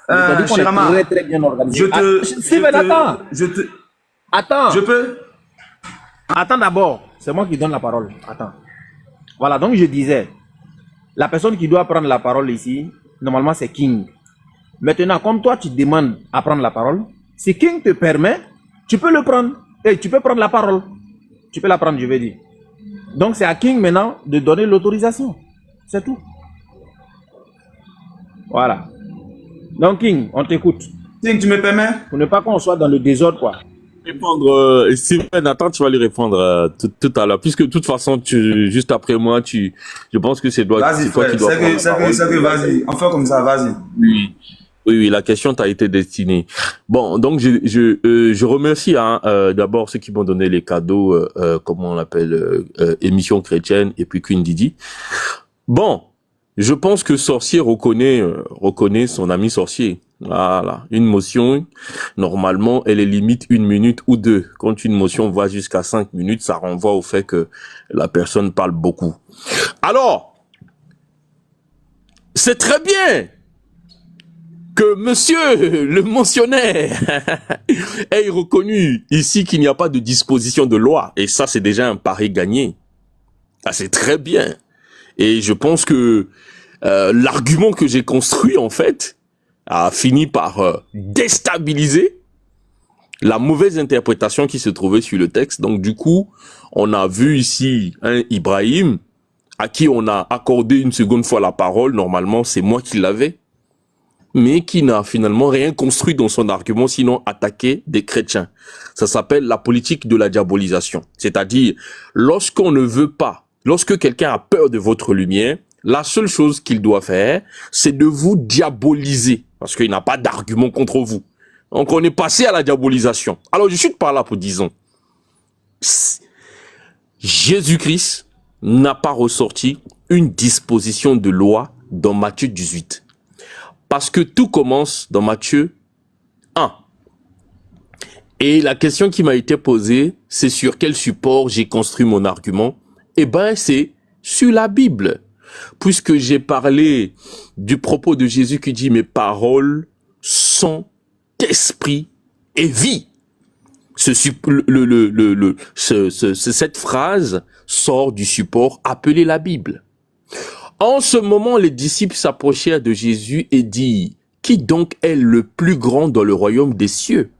Je t'ai dit qu'on est très bien organisé. Steven, attends. Attends. Je peux? Attends d'abord. C'est moi qui donne la parole. Attends. Voilà, donc je disais, la personne qui doit prendre la parole ici, normalement c'est King. Maintenant, comme toi tu demandes à prendre la parole, si King te permet, tu peux le prendre. Et tu peux prendre la parole. Tu peux la prendre, je vais dire. Donc c'est à King maintenant de donner l'autorisation. C'est tout. Voilà. Donc King, on t'écoute. King, tu me permets? Pour ne pas qu'on soit dans le désordre, quoi. Répondre, Steven, attends, tu vas lui répondre tout à l'heure. Puisque de toute façon, juste après moi, je pense que c'est toi qui dois prendre la parole. Vas-y, on fait comme ça, vas-y. Oui, la question t'a été destinée. Bon, donc je remercie d'abord ceux qui m'ont donné les cadeaux, comment on l'appelle, émission chrétienne et puis Queen Didi. Bon, je pense que sorcier reconnaît son ami sorcier. Voilà, une motion, normalement, elle est limite 1 minute ou 2. Quand une motion va jusqu'à 5 minutes, ça renvoie au fait que la personne parle beaucoup. Alors, c'est très bien que monsieur le mentionnaire ait reconnu ici qu'il n'y a pas de disposition de loi. Et ça, c'est déjà un pari gagné. Ça, c'est très bien. Et je pense que l'argument que j'ai construit, en fait, a fini par déstabiliser la mauvaise interprétation qui se trouvait sur le texte. Donc, du coup, on a vu ici un Ibrahim à qui on a accordé une seconde fois la parole. Normalement, c'est moi qui l'avais, mais qui n'a finalement rien construit dans son argument, sinon attaquer des chrétiens. Ça s'appelle la politique de la diabolisation. C'est-à-dire, lorsqu'on ne veut pas, lorsque quelqu'un a peur de votre lumière, la seule chose qu'il doit faire, c'est de vous diaboliser, parce qu'il n'a pas d'argument contre vous. Donc, on est passé à la diabolisation. Alors, je suis par là pour disons, Jésus-Christ n'a pas ressorti une disposition de loi dans Matthieu 18. Parce que tout commence dans Matthieu 1. Et la question qui m'a été posée, c'est sur quel support j'ai construit mon argument? Eh ben, c'est sur la Bible. Puisque j'ai parlé du propos de Jésus qui dit « Mes paroles sont esprit et vie ». Cette phrase sort du support appelé la Bible. En ce moment, les disciples s'approchèrent de Jésus et dirent « Qui donc est le plus grand dans le royaume des cieux ?»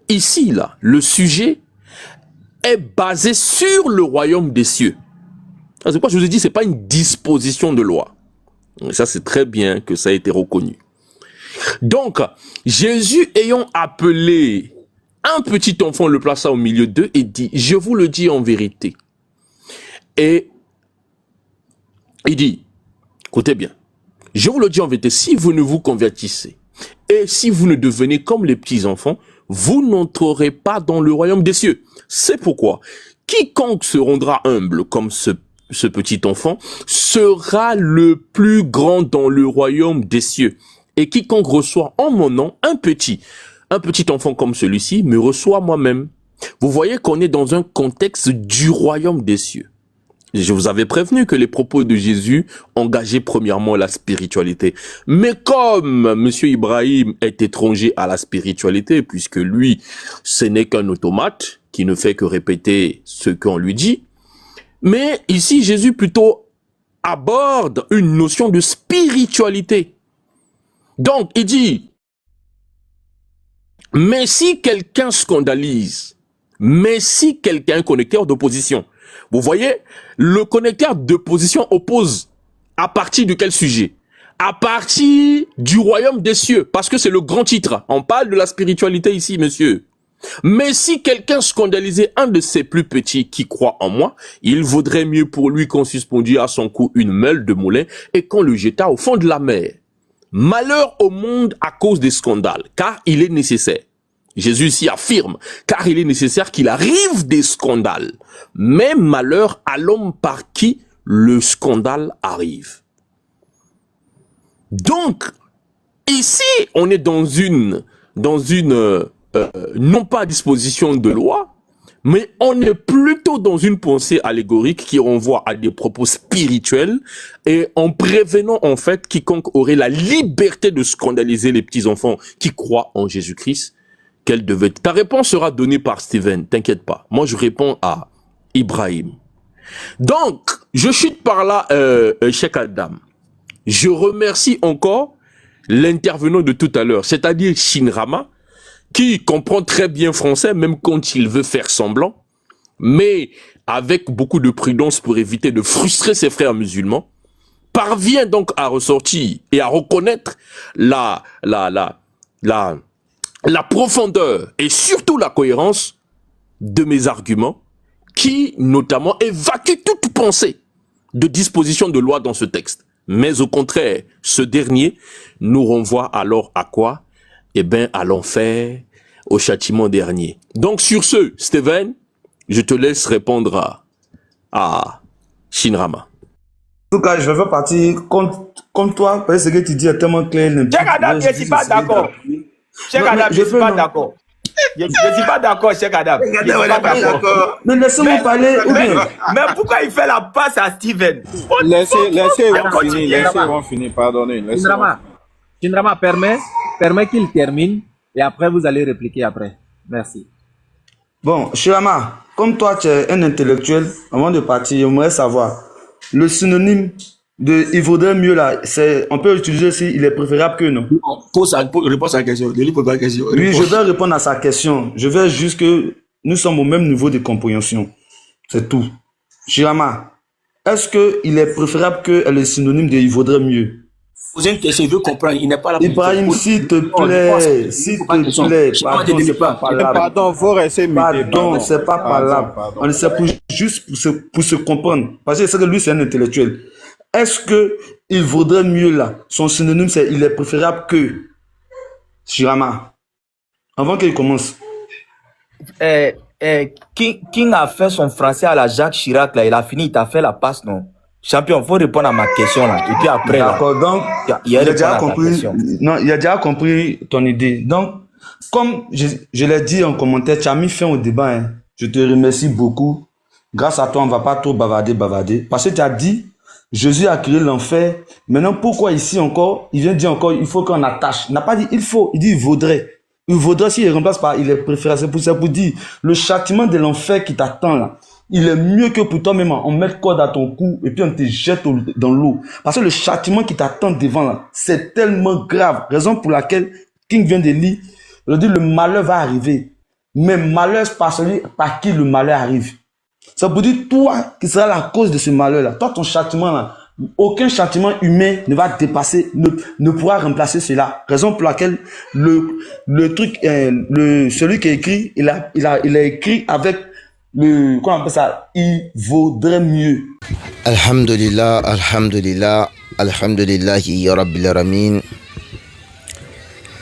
Ici, là, le sujet est basé sur le royaume des cieux. C'est pourquoi je vous ai dit, c'est pas une disposition de loi. Et ça, c'est très bien que ça a été reconnu. Donc, Jésus ayant appelé un petit enfant, le plaça au milieu d'eux et dit, je vous le dis en vérité. Et il dit, écoutez bien, je vous le dis en vérité, si vous ne vous convertissez et si vous ne devenez comme les petits enfants, vous n'entrerez pas dans le royaume des cieux. C'est pourquoi quiconque se rendra humble comme ce petit enfant sera le plus grand dans le royaume des cieux. Et quiconque reçoit en mon nom un petit enfant comme celui-ci me reçoit moi-même. Vous voyez qu'on est dans un contexte du royaume des cieux. Je vous avais prévenu que les propos de Jésus engageaient premièrement la spiritualité. Mais comme Monsieur Ibrahim est étranger à la spiritualité, puisque lui, ce n'est qu'un automate qui ne fait que répéter ce qu'on lui dit, mais ici, Jésus plutôt aborde une notion de spiritualité. Donc, il dit, mais si quelqu'un scandalise, mais si quelqu'un est connecteur d'opposition, vous voyez, le connecteur d'opposition oppose à partir de quel sujet? À partir du royaume des cieux, parce que c'est le grand titre. On parle de la spiritualité ici, monsieur. Mais si quelqu'un scandalisait un de ses plus petits qui croit en moi, il vaudrait mieux pour lui qu'on suspendît à son cou une meule de moulin et qu'on le jetât au fond de la mer. Malheur au monde à cause des scandales, car il est nécessaire. Jésus ici affirme, car il est nécessaire qu'il arrive des scandales. Mais malheur à l'homme par qui le scandale arrive. Donc, ici, on est dans une non pas disposition de loi, mais on est plutôt dans une pensée allégorique qui renvoie à des propos spirituels et en prévenant en fait quiconque aurait la liberté de scandaliser les petits-enfants qui croient en Jésus-Christ, qu'elle devait... Ta réponse sera donnée par Steven, t'inquiète pas. Moi, je réponds à Ibrahim. Donc, je chute par là, Cheikh Adam. Je remercie encore l'intervenant de tout à l'heure, c'est-à-dire Shinrama, qui comprend très bien français, même quand il veut faire semblant, mais avec beaucoup de prudence pour éviter de frustrer ses frères musulmans, parvient donc à ressortir et à reconnaître la profondeur et surtout la cohérence de mes arguments, qui notamment évacue toute pensée de disposition de loi dans ce texte. Mais au contraire, ce dernier nous renvoie alors à quoi? Eh bien, à l'enfer, au châtiment dernier. Donc, sur ce, Steven, je te laisse répondre à Shinrama. En tout cas, je vais partir contre toi, parce que ce que tu dis est tellement clair. Cheikh Adam, je ne suis pas d'accord. Cheikh Adam, je ne suis pas d'accord. Je ne suis pas d'accord, Cheikh Adam. Je ne suis pas d'accord. Mais laissez-moi parler. Mais pourquoi il fait la passe à Steven? Laissez-moi finir, pardonnez. Shinrama, permet qu'il termine et après vous allez répliquer après. Merci. Bon, Shinrama, comme toi tu es un intellectuel, avant de partir, j'aimerais savoir le synonyme il vaudrait mieux là, on peut utiliser si il est préférable que non. Réponds à la question. Je lui pose la question. Oui, je vais répondre à sa question. Je vais juste que nous sommes au même niveau de compréhension. C'est tout. Chirama, est-ce qu'il est préférable qu'elle est synonyme de il vaudrait mieux? Poser une question, il veut comprendre. Il n'est pas là pour Ibrahim, s'il te plaît, s'il te plaît, pardon, c'est pas parlable. Pardon, faut rester muté. Pardon, c'est pas parlable. On essaie juste pour se comprendre. Parce que c'est que lui, c'est un intellectuel. Est-ce que il vaudrait mieux là? Son synonyme, c'est il est préférable que Chirama. Avant qu'il commence. King a fait son français à la Jacques Chirac, là. Il a fini, il t'a fait la passe, non? Champion, faut répondre à ma question, là. Et puis après, là. D'accord, donc, il a déjà compris. Non, il a déjà compris ton idée. Donc, comme je l'ai dit en commentaire, tu as mis fin au débat, hein. Je te remercie beaucoup. Grâce à toi, on ne va pas trop bavarder. Parce que tu as dit, Jésus a créé l'enfer. Maintenant, pourquoi ici encore, il vient dire encore, il faut qu'on attache. Il n'a pas dit il faut, il dit il vaudrait. Il vaudrait s'il remplace par il est préférable. C'est pour ça pour dire, le châtiment de l'enfer qui t'attend là, il est mieux que pour toi-même, on met corde à ton cou et puis on te jette dans l'eau. Parce que le châtiment qui t'attend devant là, c'est tellement grave. Raison pour laquelle King vient de lire, il dit le malheur va arriver. Mais malheur par celui par qui le malheur arrive. Ça veut dire toi qui seras la cause de ce malheur là. Toi ton châtiment là, aucun châtiment humain ne va dépasser, ne pourra remplacer cela. Raison pour laquelle le truc, celui qui a écrit, il a écrit avec comment on appelle ça, il vaudrait mieux. Alhamdulillah, alhamdulillah, alhamdulillah, ya Rabbil Alamin.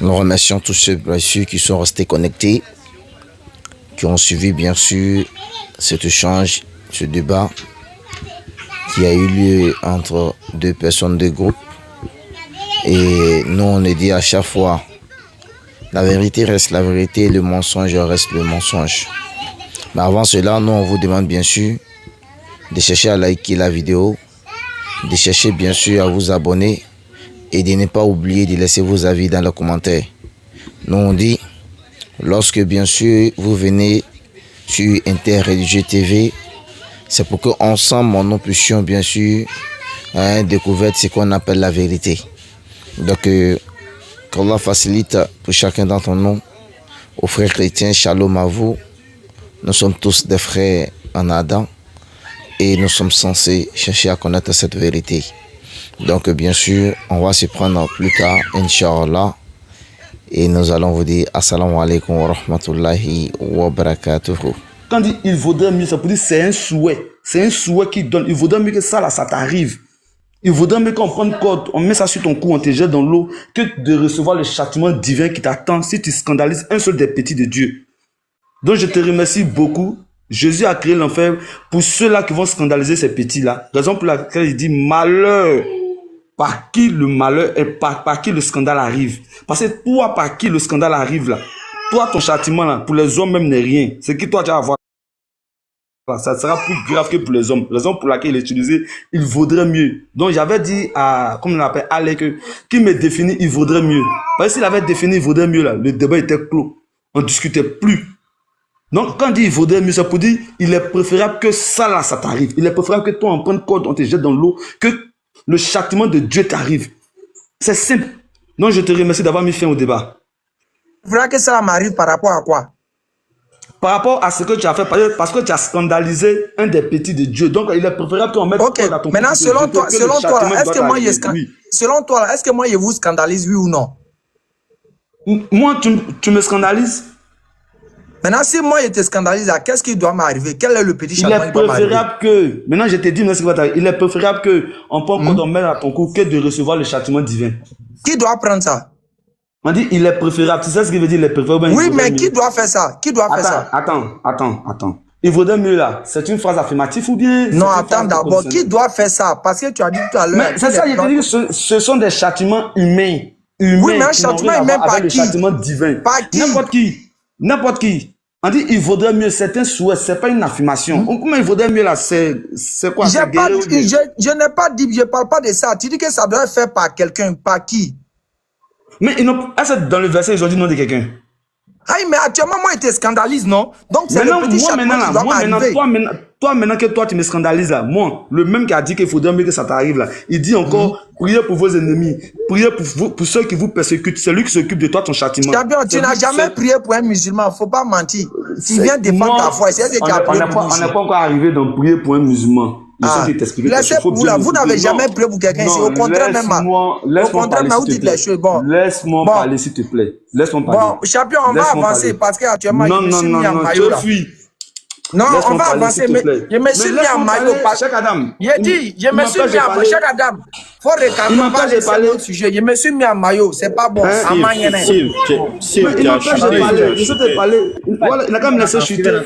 Nous remercions tous ceux précieux qui sont restés connectés, qui ont suivi bien sûr cet échange, ce débat qui a eu lieu entre deux personnes de groupe. Et nous on est dit à chaque fois, la vérité reste la vérité, le mensonge reste le mensonge. Mais avant cela, nous on vous demande bien sûr de chercher à liker la vidéo, de chercher bien sûr à vous abonner et de ne pas oublier de laisser vos avis dans les commentaires. Nous on dit, lorsque bien sûr vous venez sur Interreligieux TV, c'est pour qu'ensemble nous puissions bien sûr découvrir ce qu'on appelle la vérité. Donc qu'Allah facilite pour chacun d'entre nous. Aux frères chrétiens, shalom à vous. Nous sommes tous des frères en Adam et nous sommes censés chercher à connaître cette vérité. Donc bien sûr, on va se prendre plus tard, Inch'Allah. Et nous allons vous dire Assalamu alaikum wa rahmatullahi wa barakatuhu. Quand dit il vaudrait mieux, ça peut dire c'est un souhait. C'est un souhait qui donne. Il vaudrait mieux que ça là, ça t'arrive. Il vaudrait mieux qu'on prenne corde, on met ça sur ton cou, on te jette dans l'eau, que de recevoir le châtiment divin qui t'attend si tu scandalises un seul des petits de Dieu. Donc je te remercie beaucoup. Jésus a créé l'enfer pour ceux-là qui vont scandaliser ces petits-là. Raison pour laquelle il dit malheur. Par qui le malheur et par qui le scandale arrive. Parce que toi, par qui le scandale arrive là, toi, ton châtiment là, pour les hommes même n'est rien. C'est que toi, tu vas avoir. Ça sera plus grave que pour les hommes. Raison pour laquelle il est utilisé, il vaudrait mieux. Donc j'avais dit à, comme on l'appelle, Alec, qui me définit, il vaudrait mieux. Parce que s'il avait défini, il vaudrait mieux là, le débat était clos. On ne discutait plus. Donc quand on dit il vaudrait mieux, ça pour dire, il est préférable que ça là, ça t'arrive. Il est préférable que toi, on prenne corde, on te jette dans l'eau, que le châtiment de Dieu t'arrive. C'est simple. Donc je te remercie d'avoir mis fin au débat. Il faudra que ça m'arrive par rapport à quoi? Par rapport à ce que tu as fait, parce que tu as scandalisé un des petits de Dieu. Donc il est préférable qu'on mette corde à ton cou. Maintenant, selon toi, est-ce que moi, selon toi, est-ce que moi, je vous scandalise, oui ou non? Moi, tu me scandalises? Maintenant, si moi je te scandalise, qu'est-ce qui doit m'arriver? Quel est le petit châtiment qui doit m'arriver? Il est préférable que, maintenant je t'ai dit, il est préférable qu'on prenne corde, on mette à ton cou que de recevoir le châtiment divin. Qui doit prendre ça? On dit il est préférable. Tu sais ce qu'il veut dire, il est préférable? Oui, mais qui doit faire ça? Qui doit faire ça? Attends. Il vaudrait mieux là. C'est une phrase affirmative ou bien? Non, attends d'abord. Qui doit faire ça? Parce que tu as dit tout à l'heure. Mais c'est ça, il te dit que ce sont des châtiments humains. Oui, mais un châtiment humain par qui? Le châtiment divin. Par qui? N'importe qui. On dit il vaudrait mieux, c'est un souhait, c'est pas une affirmation. Comment il vaudrait mieux là? C'est quoi? Je n'ai pas dit, je parle pas de ça. Tu dis que ça doit être fait par quelqu'un, par qui? Mais dans le verset, ils ont dit nom de quelqu'un. Aïe, mais actuellement, moi, il te scandalise, non? Donc, c'est le petit moi, châtiment qui doit m'arriver. Toi, maintenant que toi, tu me scandalises là, moi, le même qui a dit qu'il faudrait mieux que ça t'arrive là, il dit encore, priez pour vos ennemis, priez pour ceux qui vous persécutent, c'est lui qui s'occupe de toi, ton châtiment. Champion, tu n'as jamais prié pour un musulman, faut pas mentir. Tu viens défendre ta foi, c'est ce qui a prié pour On n'est pas encore arrivé dans prier pour un musulman. Vous n'avez jamais prié pour quelqu'un ici. Au contraire, même. Au contraire, mais vous dites les choses. Bon. Laisse-moi parler, s'il te plaît. Laisse-moi parler. Bon, champion, on va avancer parce qu'actuellement, je me suis mis en maillot là. Non, on va avancer, mais je me suis mis en maillot. Cheikh Adam. J'ai dit, je me suis mis en maillot. Cheikh Adam, faut regarder, on va laisser l'autre sujet. Je me suis mis en maillot, c'est pas bon. Il m'a quand même laissé chuter.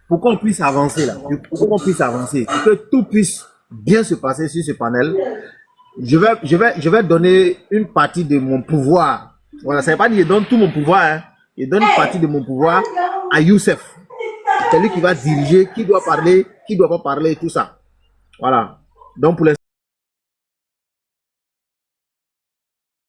Pour qu'on puisse avancer là, pour qu'on puisse avancer, pour que tout puisse bien se passer sur ce panel, je vais donner une partie de mon pouvoir. Voilà, ça veut pas dire que je donne tout mon pouvoir, hein. Je donne une partie de mon pouvoir à Youssef. C'est lui qui va diriger, qui doit parler, qui doit pas parler, tout ça. Voilà. Donc pour les